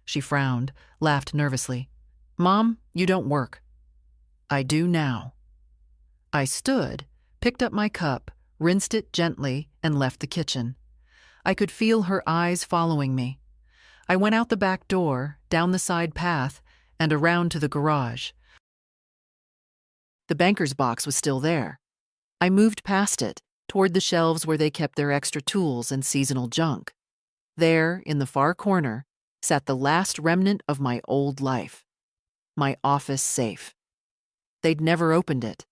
She frowned, laughed nervously. "Mom, you don't work." "I do now." I stood, picked up my cup, rinsed it gently, and left the kitchen. I could feel her eyes following me. I went out the back door, down the side path, and around to the garage. The banker's box was still there. I moved past it, toward the shelves where they kept their extra tools and seasonal junk. There, in the far corner, sat the last remnant of my old life. My office safe. They'd never opened it.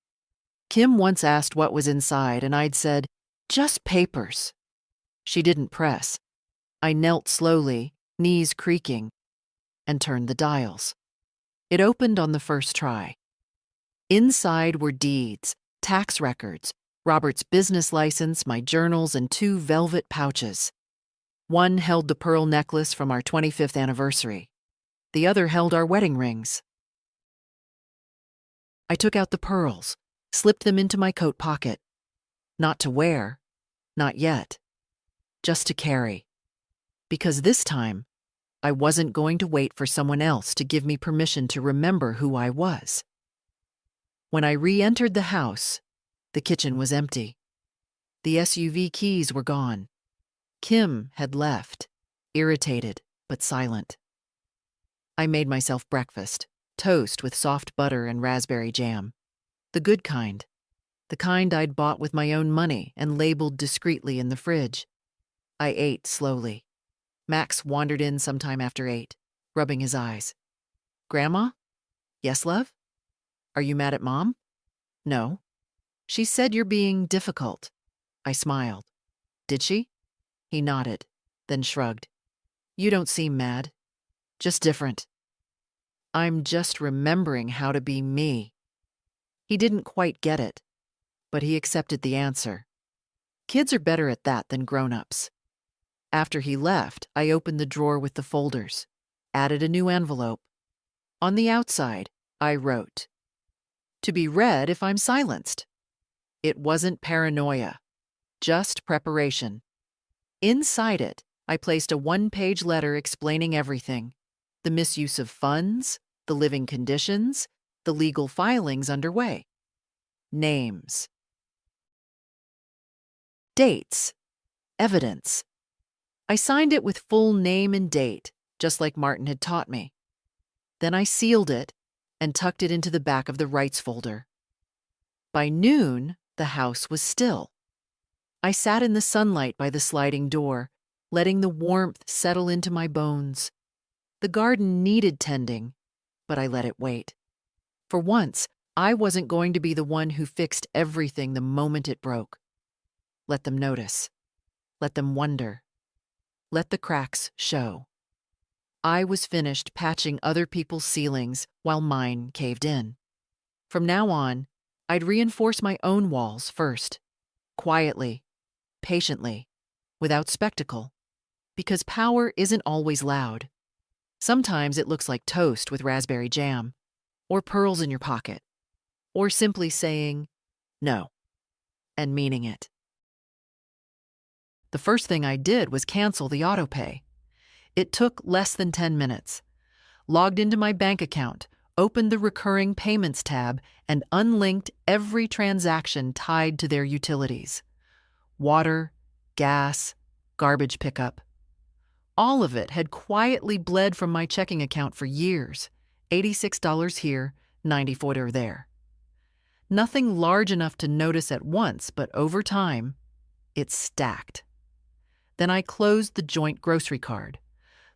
Kim once asked what was inside, and I'd said, "Just papers." She didn't press. I knelt slowly, knees creaking, and turned the dials. It opened on the first try. Inside were deeds, tax records, Robert's business license, my journals, and 2 velvet pouches. One held the pearl necklace from our 25th anniversary. The other held our wedding rings. I took out the pearls, slipped them into my coat pocket. Not to wear, not yet. Just to carry. Because this time, I wasn't going to wait for someone else to give me permission to remember who I was. When I re-entered the house, the kitchen was empty. The SUV keys were gone. Kim had left, irritated but silent. I made myself breakfast, toast with soft butter and raspberry jam. The good kind. The kind I'd bought with my own money and labeled discreetly in the fridge. I ate slowly. Max wandered in sometime after 8, rubbing his eyes. "Grandma?" "Yes, love?" "Are you mad at Mom?" "No." "She said you're being difficult." I smiled. "Did she?" He nodded, then shrugged. "You don't seem mad. Just different." "I'm just remembering how to be me." He didn't quite get it, but he accepted the answer. Kids are better at that than grown-ups. After he left, I opened the drawer with the folders, added a new envelope. On the outside, I wrote, "To be read if I'm silenced." It wasn't paranoia, just preparation. Inside it, I placed a 1-page letter explaining everything: the misuse of funds, the living conditions, the legal filings underway. Names. Dates. Evidence. I signed it with full name and date, just like Martin had taught me. Then I sealed it and tucked it into the back of the rights folder. By noon, the house was still. I sat in the sunlight by the sliding door, letting the warmth settle into my bones. The garden needed tending, but I let it wait. For once, I wasn't going to be the one who fixed everything the moment it broke. Let them notice. Let them wonder. Let the cracks show. I was finished patching other people's ceilings while mine caved in. From now on, I'd reinforce my own walls first, quietly, patiently, without spectacle, because power isn't always loud. Sometimes it looks like toast with raspberry jam, or pearls in your pocket, or simply saying no and meaning it. The first thing I did was cancel the autopay. It took less than 10 minutes. Logged into my bank account, opened the recurring payments tab, and unlinked every transaction tied to their utilities. Water, gas, garbage pickup. All of it had quietly bled from my checking account for years. $86 here, $94 there. Nothing large enough to notice at once, but over time, it stacked. Then I closed the joint grocery card,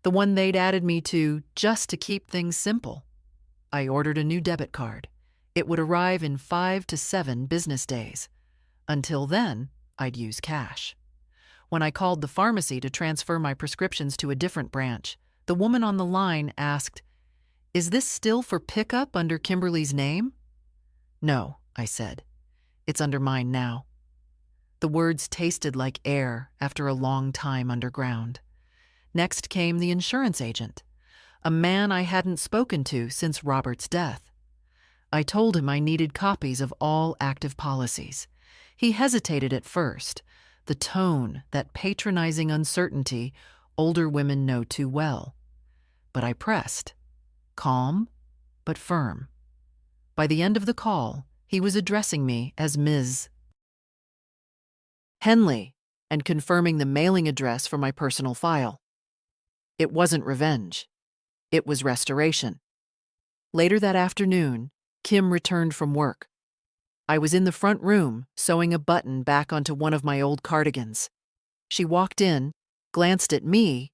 the one they'd added me to just to keep things simple. I ordered a new debit card. It would arrive in 5 to 7 business days. Until then, I'd use cash. When I called the pharmacy to transfer my prescriptions to a different branch, the woman on the line asked, "Is this still for pickup under Kimberly's name?" "No," I said. "It's under mine now." The words tasted like air after a long time underground. Next came the insurance agent, a man I hadn't spoken to since Robert's death. I told him I needed copies of all active policies. He hesitated at first, the tone, that patronizing uncertainty older women know too well. But I pressed, calm but firm. By the end of the call, he was addressing me as Ms. Henley and confirming the mailing address for my personal file. It wasn't revenge. It was restoration. Later that afternoon, Kim returned from work. I was in the front room, sewing a button back onto one of my old cardigans. She walked in, glanced at me,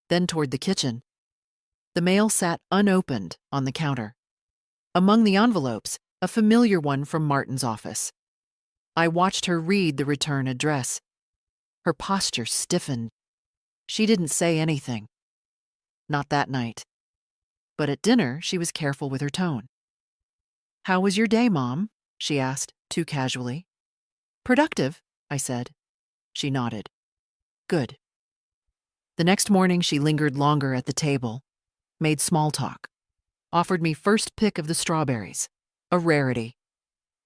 then toward the kitchen. The mail sat unopened on the counter. Among the envelopes, a familiar one from Martin's office. I watched her read the return address. Her posture stiffened. She didn't say anything. Not that night. But at dinner, she was careful with her tone. "How was your day, Mom?" she asked, too casually. "Productive," I said. She nodded. "Good." The next morning, she lingered longer at the table, made small talk, offered me first pick of the strawberries, a rarity.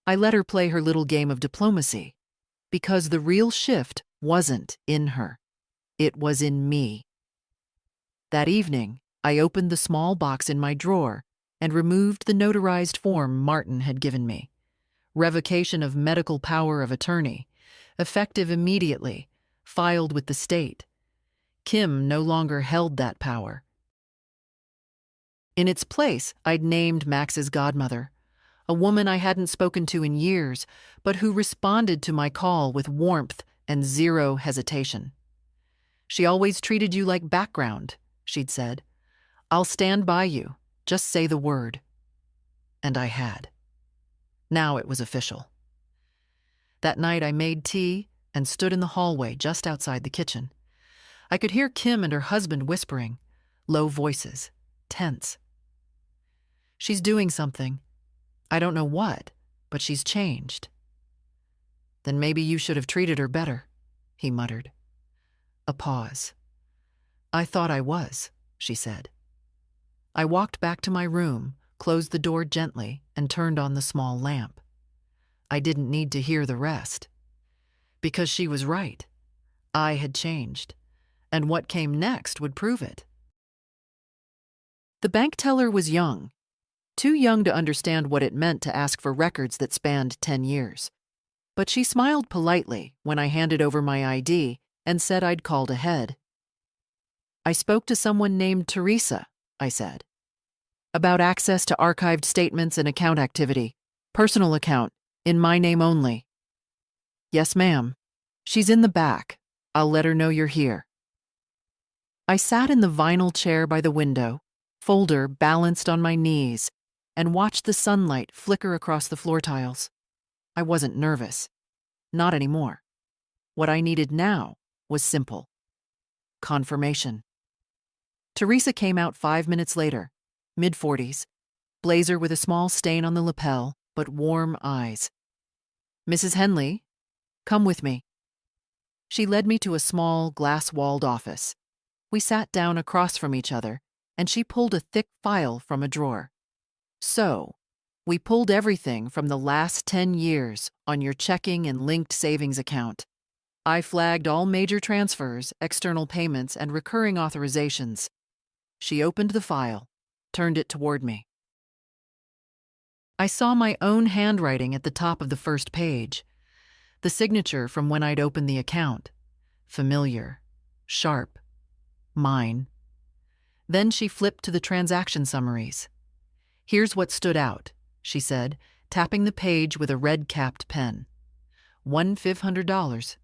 I let her play her little game of diplomacy, because the real shift wasn't in her. It was in me. That evening, I opened the small box in my drawer and removed the notarized form Martin had given me. Revocation of medical power of attorney, effective immediately, filed with the state. Kim no longer held that power. In its place, I'd named Max's godmother, a woman I hadn't spoken to in years, but who responded to my call with warmth and zero hesitation. "She always treated you like background," she'd said. "I'll stand by you. Just say the word." And I had. Now it was official. That night I made tea and stood in the hallway just outside the kitchen. I could hear Kim and her husband whispering, low voices, tense. "She's doing something. I don't know what, but she's changed." "Then maybe you should have treated her better," he muttered. A pause. "I thought I was," she said. I walked back to my room, closed the door gently, and turned on the small lamp. I didn't need to hear the rest. Because she was right. I had changed, and what came next would prove it. The bank teller was young, too young to understand what it meant to ask for records that spanned 10 years. But she smiled politely when I handed over my ID and said I'd called ahead. "I spoke to someone named Teresa," I said, "about access to archived statements and account activity. Personal account, in my name only." "Yes, ma'am. She's in the back. I'll let her know you're here." I sat in the vinyl chair by the window, folder balanced on my knees and watched the sunlight flicker across the floor tiles. I wasn't nervous. Not anymore. What I needed now was simple. Confirmation. Teresa came out 5 minutes later, mid-40s, blazer with a small stain on the lapel, but warm eyes. "Mrs. Henley, come with me." She led me to a small, glass-walled office. We sat down across from each other, and she pulled a thick file from a drawer. "So, we pulled everything from the last 10 years on your checking and linked savings account. I flagged all major transfers, external payments, and recurring authorizations." She opened the file, turned it toward me. I saw my own handwriting at the top of the first page, the signature from when I'd opened the account. Familiar, sharp, mine. Then she flipped to the transaction summaries. "Here's what stood out," she said, tapping the page with a red-capped pen. $1,500,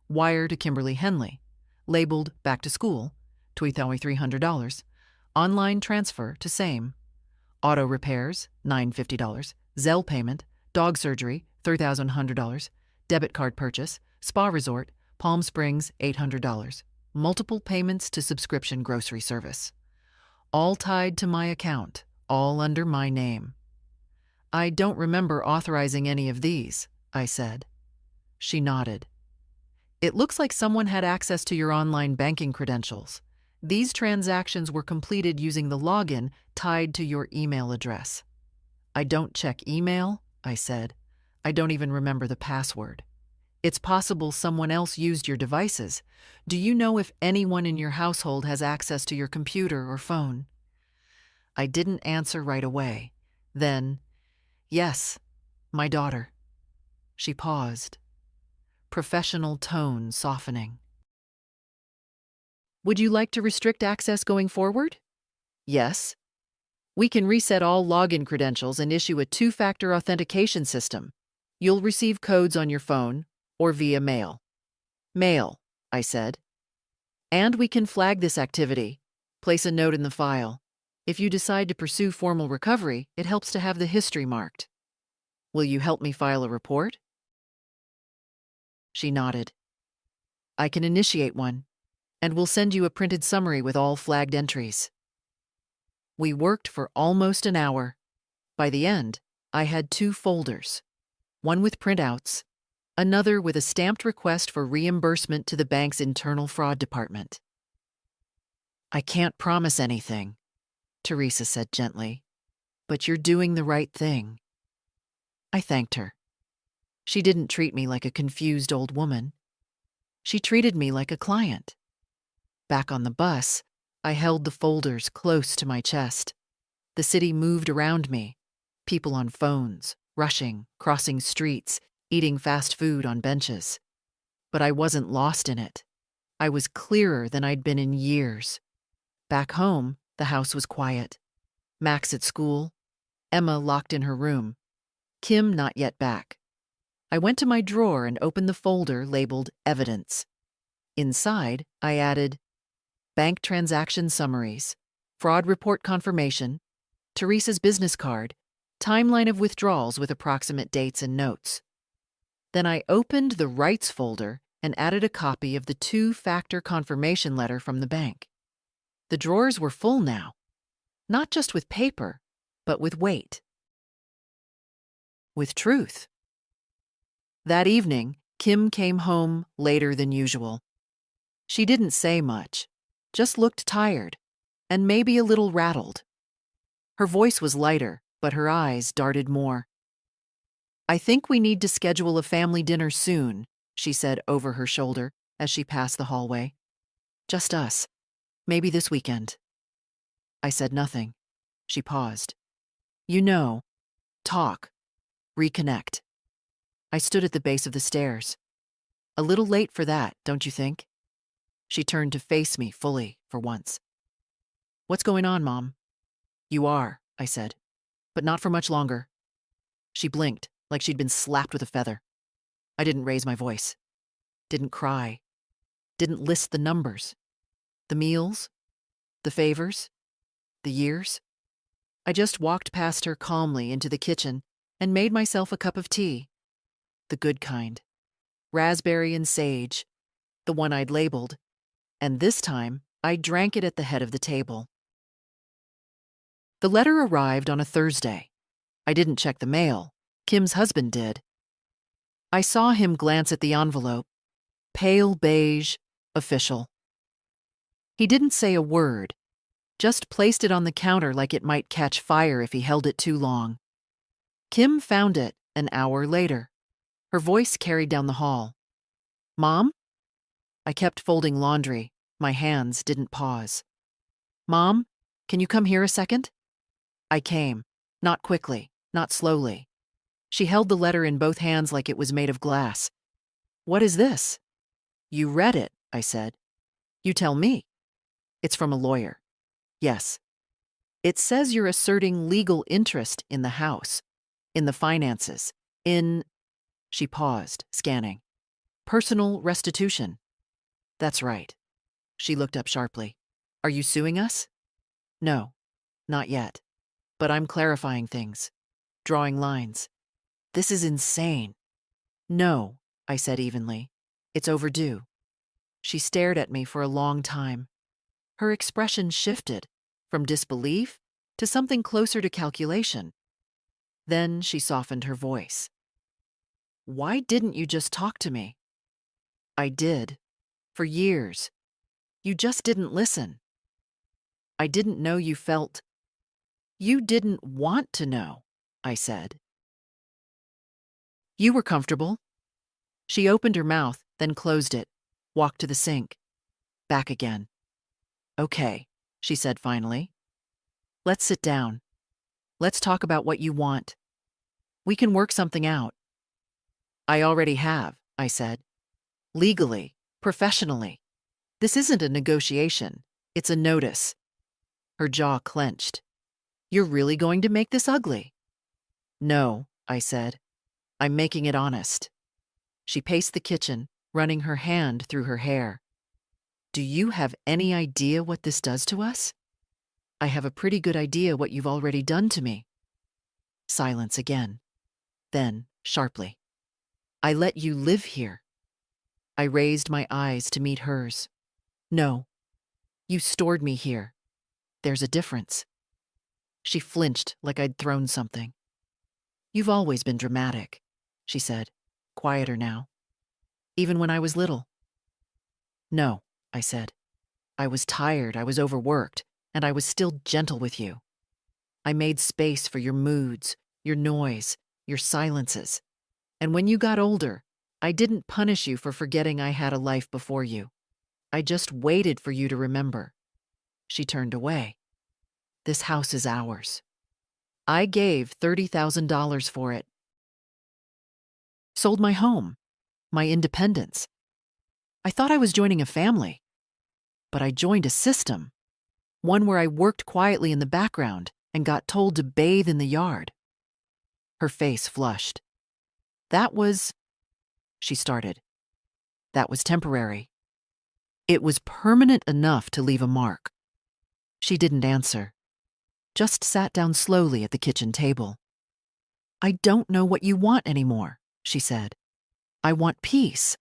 wire to Kimberly Henley, labeled back to school, $3,300, online transfer to same, auto repairs, $950, Zelle payment, dog surgery, $3,100, debit card purchase, spa resort, Palm Springs, $800, multiple payments to subscription grocery service. All tied to my account, all under my name. "I don't remember authorizing any of these," I said. She nodded. "It looks like someone had access to your online banking credentials. These transactions were completed using the login tied to your email address." "I don't check email," I said. "I don't even remember the password." "It's possible someone else used your devices. Do you know if anyone in your household has access to your computer or phone?" I didn't answer right away. Then, "Yes, my daughter." She paused, professional tone softening. "Would you like to restrict access going forward?" "Yes. We can reset all login credentials and issue a two-factor authentication system. You'll receive codes on your phone or via mail." "Mail," I said. "And we can flag this activity, place a note in the file. If you decide to pursue formal recovery, it helps to have the history marked." "Will you help me file a report?" She nodded. "I can initiate one, and we'll send you a printed summary with all flagged entries." We worked for almost an hour. By the end, I had 2 folders, one with printouts, another with a stamped request for reimbursement to the bank's internal fraud department. "I can't promise anything," Teresa said gently, "but you're doing the right thing." I thanked her. She didn't treat me like a confused old woman. She treated me like a client. Back on the bus, I held the folders close to my chest. The city moved around me. People on phones, rushing, crossing streets, eating fast food on benches. But I wasn't lost in it. I was clearer than I'd been in years. Back home, the house was quiet. Max at school, Emma locked in her room, Kim not yet back. I went to my drawer and opened the folder labeled Evidence. Inside, I added bank transaction summaries, fraud report confirmation, Teresa's business card, timeline of withdrawals with approximate dates and notes. Then I opened the rights folder and added a copy of the two-factor confirmation letter from the bank. The drawers were full now, not just with paper, but with weight. With truth. That evening, Kim came home later than usual. She didn't say much, just looked tired, and maybe a little rattled. Her voice was lighter, but her eyes darted more. "I think we need to schedule a family dinner soon," she said over her shoulder as she passed the hallway. "Just us. Maybe this weekend." I said nothing. She paused. "You know, talk, reconnect." I stood at the base of the stairs. "A little late for that, don't you think?" She turned to face me fully for once. "What's going on, Mom?" "You are," I said, "but not for much longer." She blinked, like she'd been slapped with a feather. I didn't raise my voice. Didn't cry. Didn't list the numbers. The meals. The favors. The years? I just walked past her calmly into the kitchen and made myself a cup of tea. The good kind. Raspberry and sage, the one I'd labeled. And this time, I drank it at the head of the table. The letter arrived on a Thursday. I didn't check the mail. Kim's husband did. I saw him glance at the envelope. Pale beige, official. He didn't say a word, just placed it on the counter like it might catch fire if he held it too long. Kim found it an hour later. Her voice carried down the hall. "Mom?" I kept folding laundry. My hands didn't pause. "Mom, can you come here a second?" I came, not quickly, not slowly. She held the letter in both hands like it was made of glass. "What is this?" "You read it," I said. "You tell me." "It's from a lawyer." "Yes." "It says you're asserting legal interest in the house, in the finances, in—" She paused, scanning. "Personal restitution." "That's right." She looked up sharply. "Are you suing us?" "No, not yet. But I'm clarifying things, drawing lines. This is insane." "No," I said evenly. "It's overdue." She stared at me for a long time. Her expression shifted from disbelief to something closer to calculation. Then she softened her voice. "Why didn't you just talk to me?" "I did. For years. You just didn't listen." "I didn't know you felt—" "You didn't want to know," I said. "You were comfortable." She opened her mouth, then closed it, walked to the sink. Back again. "Okay," she said finally. "Let's sit down. Let's talk about what you want. We can work something out." "I already have," I said. "Legally, professionally. This isn't a negotiation. It's a notice." Her jaw clenched. "You're really going to make this ugly?" "No," I said. "I'm making it honest." She paced the kitchen, running her hand through her hair. "Do you have any idea what this does to us?" "I have a pretty good idea what you've already done to me." Silence again. Then, sharply, "I let you live here." I raised my eyes to meet hers. "No, you stored me here. There's a difference." She flinched like I'd thrown something. "You've always been dramatic," she said, quieter now. "Even when I was little." "No," I said. "I was tired, I was overworked, and I was still gentle with you. I made space for your moods, your noise, your silences. And when you got older, I didn't punish you for forgetting I had a life before you. I just waited for you to remember." She turned away. "This house is ours. I gave $30,000 for it. Sold my home, my independence. I thought I was joining a family. But I joined a system. One where I worked quietly in the background and got told to bathe in the yard." Her face flushed. "That was—" she started. "That was temporary. It was permanent enough to leave a mark." She didn't answer, just sat down slowly at the kitchen table. "I don't know what you want anymore," she said. "I want peace.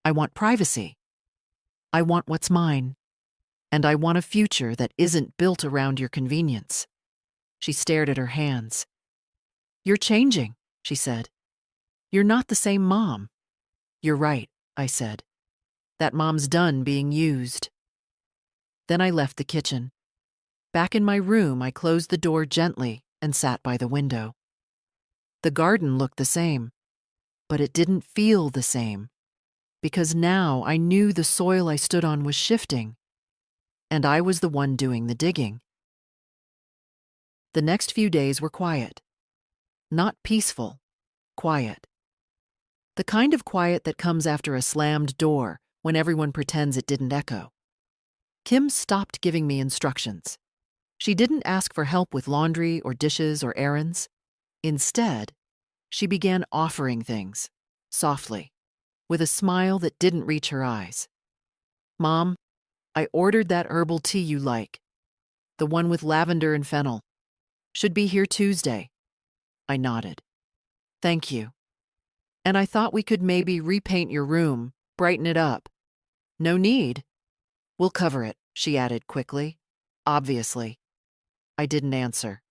I want privacy. I want what's mine. And I want a future that isn't built around your convenience." She stared at her hands. "You're changing," she said. "You're not the same mom." "You're right," I said. "That mom's done being used." Then I left the kitchen. Back in my room, I closed the door gently and sat by the window. The garden looked the same, but it didn't feel the same, because now I knew the soil I stood on was shifting, and I was the one doing the digging. The next few days were quiet. Not peaceful, quiet. The kind of quiet that comes after a slammed door when everyone pretends it didn't echo. Kim stopped giving me instructions. She didn't ask for help with laundry or dishes or errands. Instead, she began offering things, softly, with a smile that didn't reach her eyes. "Mom, I ordered that herbal tea you like. The one with lavender and fennel. Should be here Tuesday. I nodded. Thank you. And I thought we could maybe repaint your room, brighten it up. No need. We'll cover it, she added quickly. Obviously. I didn't answer.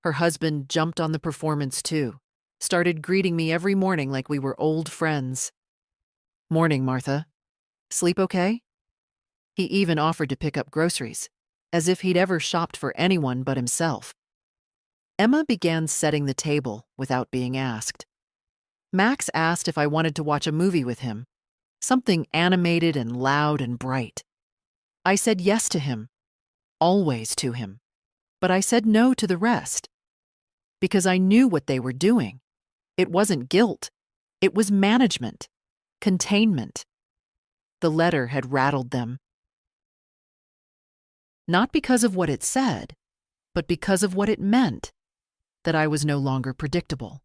Her husband jumped on the performance too, started greeting me every morning like we were old friends. Morning, Martha. Sleep okay? He even offered to pick up groceries, as if he'd ever shopped for anyone but himself. Emma began setting the table without being asked. Max asked if I wanted to watch a movie with him, something animated and loud and bright. I said yes to him, always to him, but I said no to the rest, because I knew what they were doing. It wasn't guilt, it was management, containment. The letter had rattled them. Not because of what it said, but because of what it meant, that I was no longer predictable,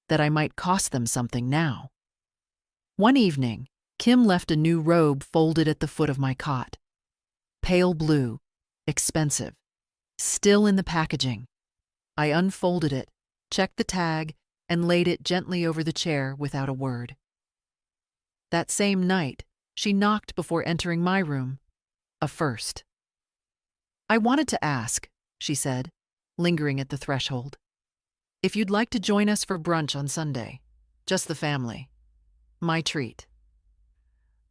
that I might cost them something now. One evening, Kim left a new robe folded at the foot of my cot. Pale blue, expensive, still in the packaging. I unfolded it, checked the tag, and laid it gently over the chair without a word. That same night, she knocked before entering my room, a first. I wanted to ask, she said, lingering at the threshold, if you'd like to join us for brunch on Sunday. Just the family. My treat.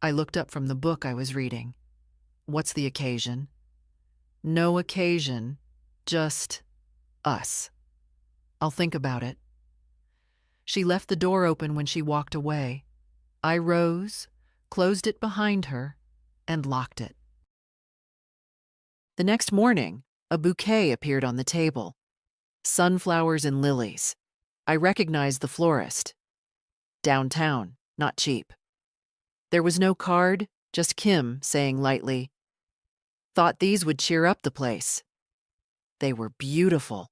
I looked up from the book I was reading. What's the occasion? No occasion, just us. I'll think about it. She left the door open when she walked away. I rose, closed it behind her, and locked it. The next morning, a bouquet appeared on the table. Sunflowers and lilies. I recognized the florist. Downtown, not cheap. There was no card, just Kim saying lightly, "Thought these would cheer up the place." They were beautiful.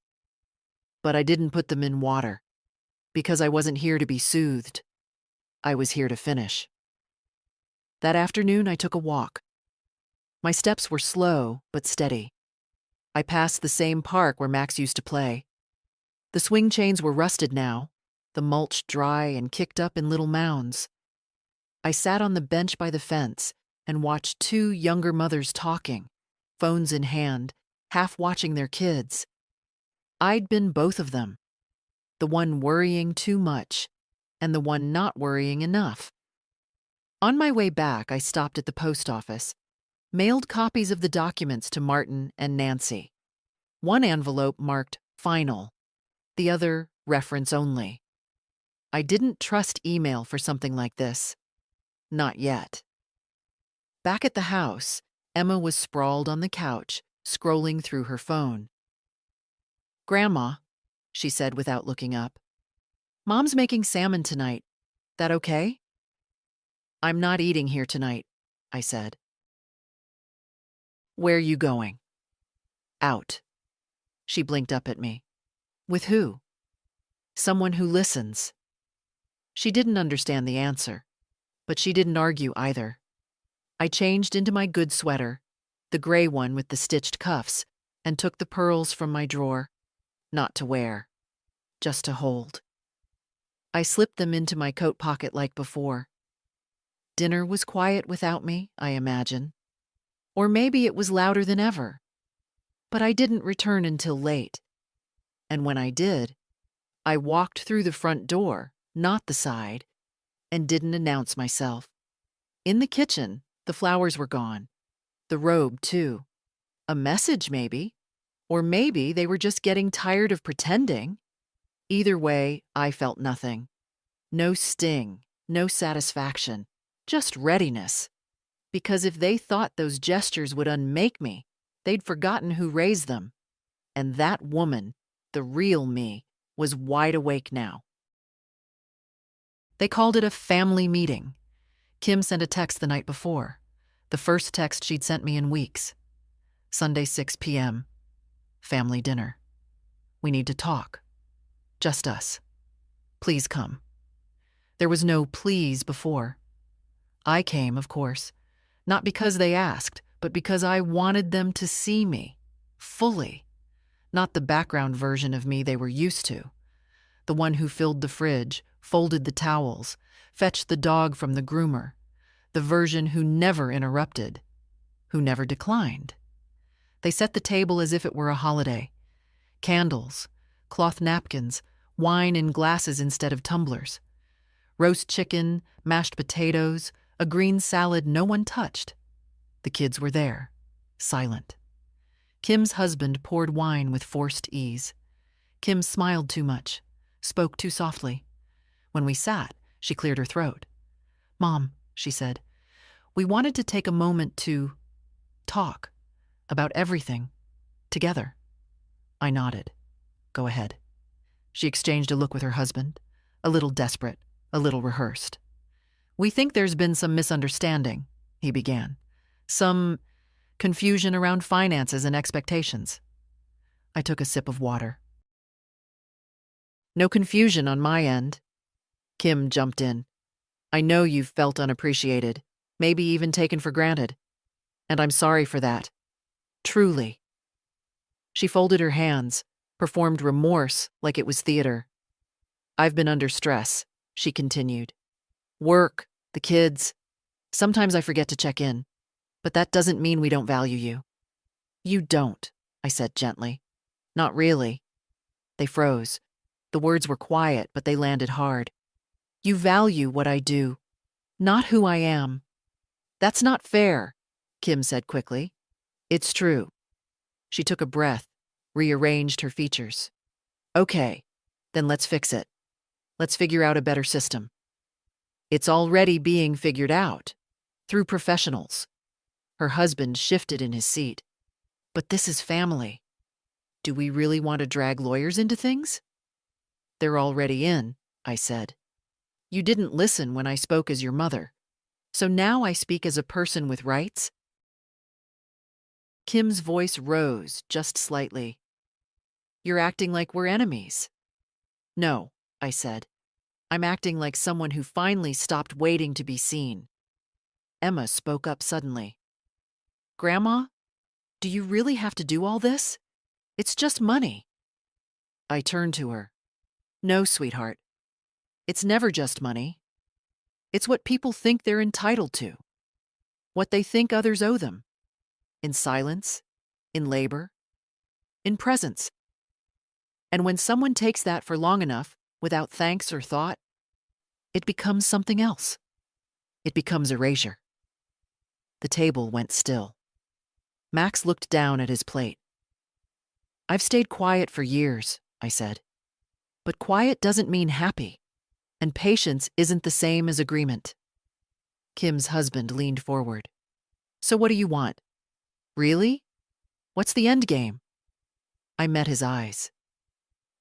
But I didn't put them in water, because I wasn't here to be soothed. I was here to finish. That afternoon, I took a walk. My steps were slow but steady. I passed the same park where Max used to play. The swing chains were rusted now, the mulch dry and kicked up in little mounds. I sat on the bench by the fence and watched two younger mothers talking, phones in hand, half watching their kids. I'd been both of them, the one worrying too much and the one not worrying enough. On my way back, I stopped at the post office, mailed copies of the documents to Martin and Nancy. One envelope marked final, the other reference only. I didn't trust email for something like this. Not yet. Back at the house, Emma was sprawled on the couch, scrolling through her phone. "Grandma," she said without looking up, "Mom's making salmon tonight. That okay?" "I'm not eating here tonight," I said. "Where you going?" "Out." She blinked up at me. "With who?" "Someone who listens." She didn't understand the answer, but she didn't argue either. I changed into my good sweater, the gray one with the stitched cuffs, and took the pearls from my drawer, not to wear, just to hold. I slipped them into my coat pocket like before. Dinner was quiet without me, I imagine. Or maybe it was louder than ever. But I didn't return until late. And when I did, I walked through the front door, not the side, and didn't announce myself. In the kitchen, the flowers were gone. The robe, too. A message, maybe. Or maybe they were just getting tired of pretending. Either way, I felt nothing. No sting, no satisfaction, just readiness. Because if they thought those gestures would unmake me, they'd forgotten who raised them. And that woman, the real me, was wide awake now. They called it a family meeting. Kim sent a text the night before, the first text she'd sent me in weeks. Sunday, 6 p.m. Family dinner. We need to talk. Just us. Please come. There was no please before. I came, of course, not because they asked, but because I wanted them to see me. fully, not the background version of me they were used to. The one who filled the fridge, folded the towels, fetched the dog from the groomer. The version who never interrupted, who never declined. They set the table as if it were a holiday. Candles, cloth napkins, wine in glasses instead of tumblers. Roast chicken, mashed potatoes, a green salad no one touched. The kids were there, silent. Kim's husband poured wine with forced ease. Kim smiled too much, spoke too softly. When we sat, she cleared her throat. "Mom," she said, "we wanted to take a moment to talk about everything together." I nodded. "Go ahead." She exchanged a look with her husband, a little desperate, a little rehearsed. "We think there's been some misunderstanding," he began. "Some confusion around finances and expectations." I took a sip of water. "No confusion on my end." Kim jumped in. "I know you've felt unappreciated, maybe even taken for granted. And I'm sorry for that. Truly." She folded her hands, performed remorse like it was theater. "I've been under stress," she continued. "Work, the kids. Sometimes I forget to check in. But that doesn't mean we don't value you." "You don't," I said gently. "Not really." They froze. The words were quiet, but they landed hard. "You value what I do, not who I am." "That's not fair," Kim said quickly. "It's true." She took a breath, rearranged her features. "Okay, then let's fix it. Let's figure out a better system." "It's already being figured out. Through professionals." Her husband shifted in his seat. "But this is family. Do we really want to drag lawyers into things?" "They're already in," I said. "You didn't listen when I spoke as your mother. So now I speak as a person with rights?" Kim's voice rose just slightly. "You're acting like we're enemies." "No," I said. "I'm acting like someone who finally stopped waiting to be seen." Emma spoke up suddenly. "Grandma, do you really have to do all this? It's just money." I turned to her. "No, sweetheart. It's never just money. It's what people think they're entitled to. What they think others owe them. In silence, in labor, in presence. And when someone takes that for long enough, without thanks or thought, it becomes something else. It becomes erasure." The table went still. Max looked down at his plate. "I've stayed quiet for years," I said. "But quiet doesn't mean happy, and patience isn't the same as agreement." Kim's husband leaned forward. "So what do you want? Really? What's the end game?" I met his eyes.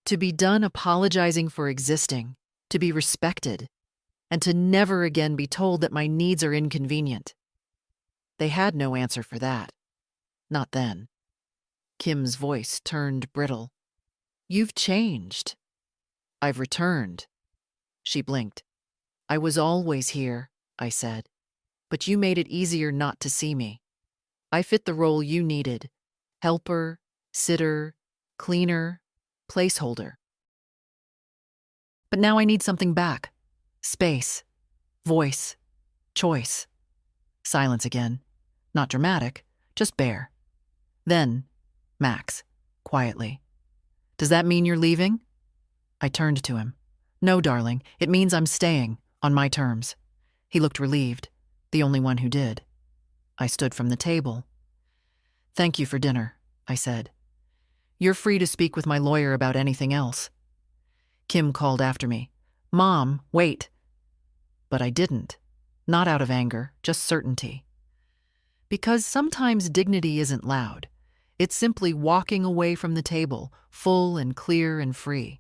"To be done apologizing for existing, to be respected, and to never again be told that my needs are inconvenient." They had no answer for that. Not then. Kim's voice turned brittle. "You've changed." "I've returned." She blinked. "I was always here," I said. "But you made it easier not to see me. I fit the role you needed. Helper, sitter, cleaner, placeholder. But now I need something back. Space, voice, choice." Silence again. Not dramatic, just bare. Then, Max, quietly. "Does that mean you're leaving?" I turned to him. "No, darling, it means I'm staying, on my terms." He looked relieved, the only one who did. I stood from the table. "Thank you for dinner," I said. "You're free to speak with my lawyer about anything else." Kim called after me. "Mom, wait." But I didn't. Not out of anger, just certainty. Because sometimes dignity isn't loud. It's simply walking away from the table, full and clear and free.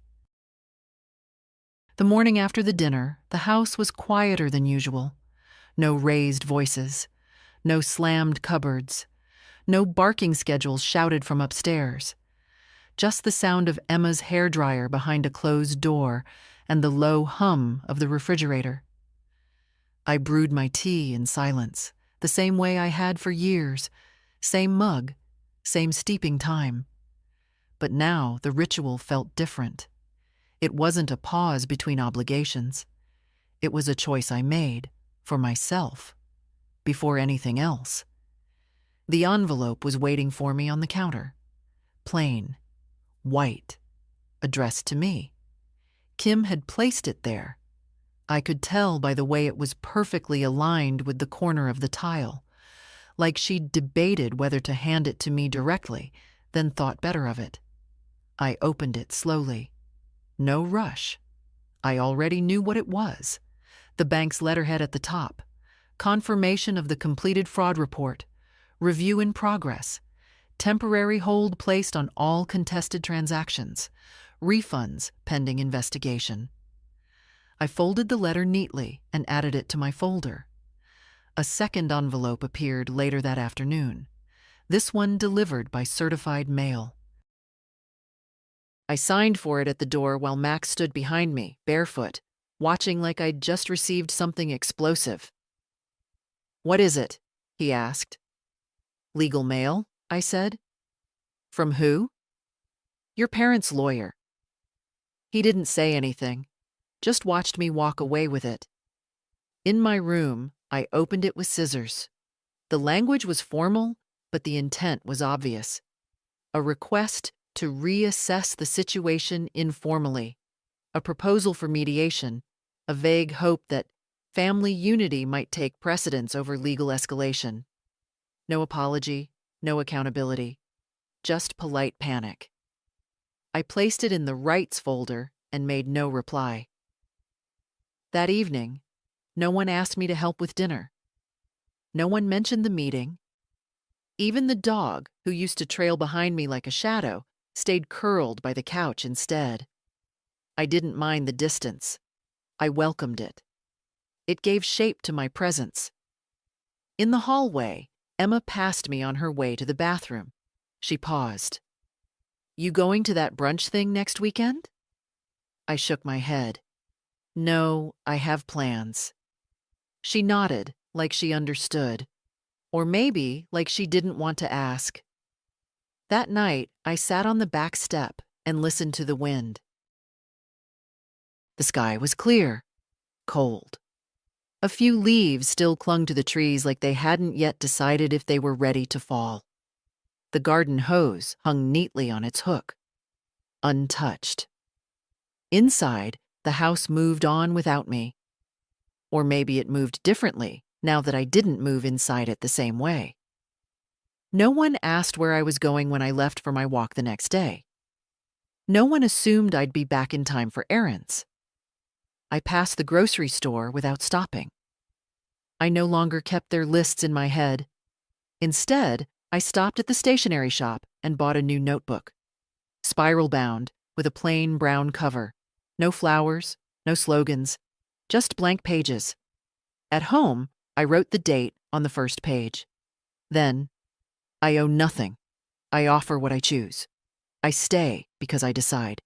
The morning after the dinner, the house was quieter than usual. No raised voices, no slammed cupboards, no barking schedules shouted from upstairs. Just the sound of Emma's hairdryer behind a closed door and the low hum of the refrigerator. I brewed my tea in silence, the same way I had for years. Same mug, same steeping time. But now the ritual felt different. It wasn't a pause between obligations. It was a choice I made, for myself, before anything else. The envelope was waiting for me on the counter. Plain, white, addressed to me. Kim had placed it there. I could tell by the way it was perfectly aligned with the corner of the tile, like she'd debated whether to hand it to me directly, then thought better of it. I opened it slowly. No rush. I already knew what it was. The bank's letterhead at the top. Confirmation of the completed fraud report. Review in progress. Temporary hold placed on all contested transactions. Refunds pending investigation. I folded the letter neatly and added it to my folder. A second envelope appeared later that afternoon. This one delivered by certified mail. I signed for it at the door while Max stood behind me, barefoot, watching like I'd just received something explosive. "What is it?" he asked. "Legal mail," I said. "From who?" "Your parents' lawyer." He didn't say anything, just watched me walk away with it. In my room, I opened it with scissors. The language was formal, but the intent was obvious. A request to reassess the situation informally, a proposal for mediation, a vague hope that family unity might take precedence over legal escalation. No apology, no accountability, just polite panic. I placed it in the rights folder and made no reply. That evening, no one asked me to help with dinner. No one mentioned the meeting. Even the dog, who used to trail behind me like a shadow, stayed curled by the couch instead. I didn't mind the distance. I welcomed it. It gave shape to my presence. In the hallway, Emma passed me on her way to the bathroom. She paused. "You going to that brunch thing next weekend?" I shook my head. "No, I have plans." She nodded, like she understood. Or maybe like she didn't want to ask. That night, I sat on the back step and listened to the wind. The sky was clear, cold. A few leaves still clung to the trees like they hadn't yet decided if they were ready to fall. The garden hose hung neatly on its hook, untouched. Inside, the house moved on without me. Or maybe it moved differently now that I didn't move inside it the same way. No one asked where I was going when I left for my walk the next day. No one assumed I'd be back in time for errands. I passed the grocery store without stopping. I no longer kept their lists in my head. Instead, I stopped at the stationery shop and bought a new notebook. Spiral-bound, with a plain brown cover. No flowers, no slogans, just blank pages. At home, I wrote the date on the first page. Then, I owe nothing. I offer what I choose. I stay because I decide.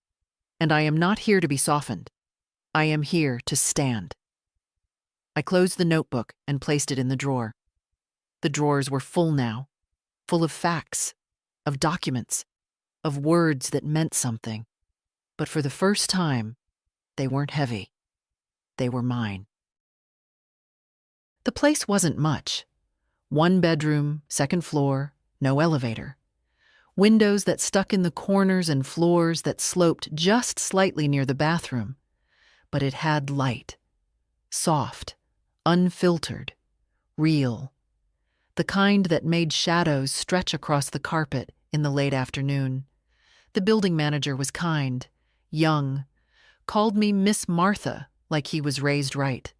And I am not here to be softened. I am here to stand. I closed the notebook and placed it in the drawer. The drawers were full now, full of facts, of documents, of words that meant something. But for the first time, they weren't heavy. They were mine. The place wasn't much. 1 bedroom, 2nd floor, no elevator. Windows that stuck in the corners and floors that sloped just slightly near the bathroom. But it had light. Soft, unfiltered, real. The kind that made shadows stretch across the carpet in the late afternoon. The building manager was kind, young, called me Miss Martha like he was raised right.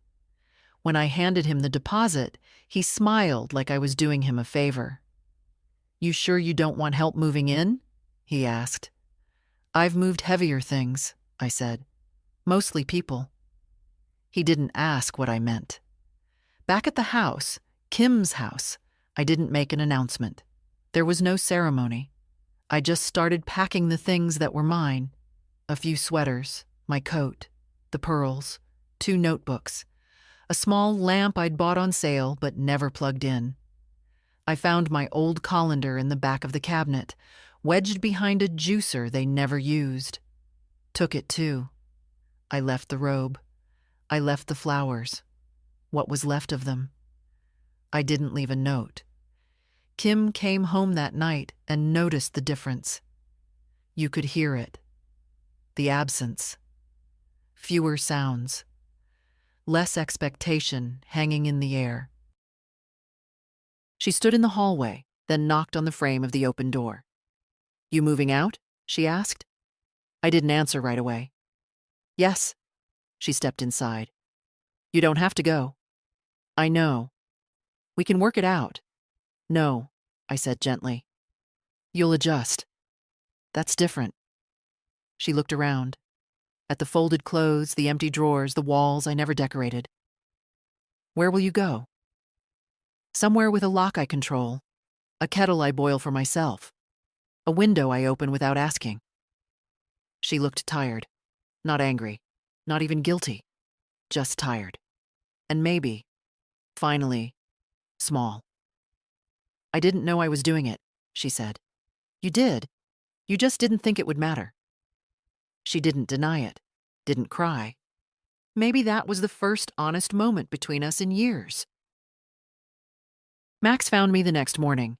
When I handed him the deposit, he smiled like I was doing him a favor. "You sure you don't want help moving in?" he asked. "I've moved heavier things," I said. "Mostly people." He didn't ask what I meant. Back at the house, Kim's house, I didn't make an announcement. There was no ceremony. I just started packing the things that were mine. A few sweaters, my coat, the pearls, 2 notebooks, a small lamp I'd bought on sale but never plugged in. I found my old colander in the back of the cabinet, wedged behind a juicer they never used. Took it too. I left the robe. I left the flowers. What was left of them? I didn't leave a note. Kim came home that night and noticed the difference. You could hear it. The absence. Fewer sounds. Less expectation hanging in the air. She stood in the hallway, then knocked on the frame of the open door. "You moving out?" she asked. I didn't answer right away. "Yes." She stepped inside. "You don't have to go." "I know. We can work it out." "No," I said gently. "You'll adjust. That's different." She looked around. At the folded clothes, the empty drawers, the walls I never decorated. "Where will you go?" "Somewhere with a lock I control. A kettle I boil for myself. A window I open without asking." She looked tired. Not angry. Not even guilty. Just tired. And maybe, finally, small. "I didn't know I was doing it," she said. "You did. You just didn't think it would matter." She didn't deny it. Didn't cry. Maybe that was the first honest moment between us in years. Max found me the next morning,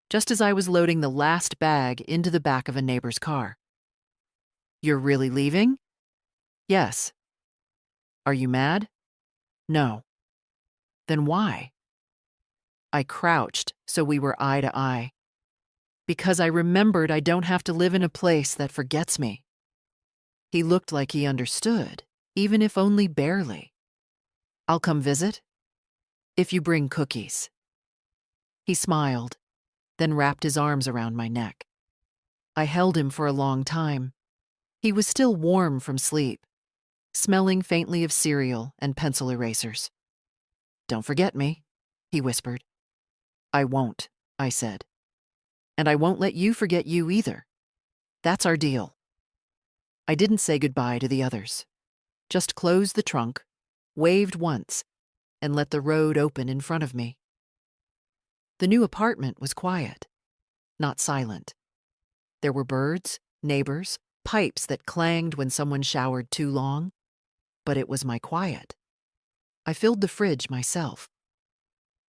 just as I was loading the last bag into the back of a neighbor's car. "You're really leaving?" "Yes." "Are you mad?" "No." "Then why?" I crouched so we were eye to eye. "Because I remembered I don't have to live in a place that forgets me." He looked like he understood, even if only barely. "I'll come visit, if you bring cookies." He smiled, then wrapped his arms around my neck. I held him for a long time. He was still warm from sleep, smelling faintly of cereal and pencil erasers. "Don't forget me," he whispered. "I won't," I said. "And I won't let you forget you either. That's our deal." I didn't say goodbye to the others. Just closed the trunk, waved once, and let the road open in front of me. The new apartment was quiet, not silent. There were birds, neighbors, pipes that clanged when someone showered too long, but it was my quiet. I filled the fridge myself,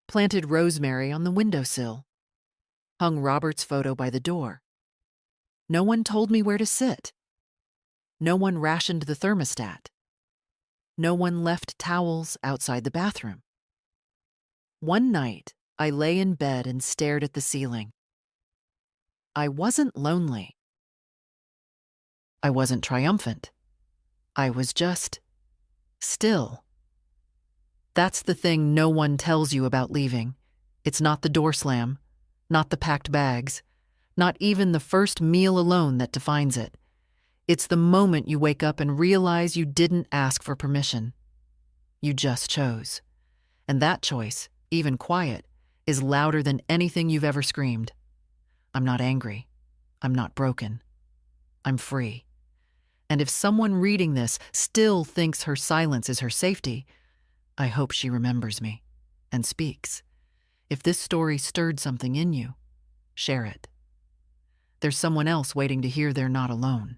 planted rosemary on the windowsill, hung Robert's photo by the door. No one told me where to sit. No one rationed the thermostat. No one left towels outside the bathroom. One night, I lay in bed and stared at the ceiling. I wasn't lonely. I wasn't triumphant. I was just still. That's the thing no one tells you about leaving. It's not the door slam, not the packed bags, not even the first meal alone that defines it. It's the moment you wake up and realize you didn't ask for permission. You just chose. And that choice, even quiet, is louder than anything you've ever screamed. I'm not angry. I'm not broken. I'm free. And if someone reading this still thinks her silence is her safety, I hope she remembers me and speaks. If this story stirred something in you, share it. There's someone else waiting to hear they're not alone.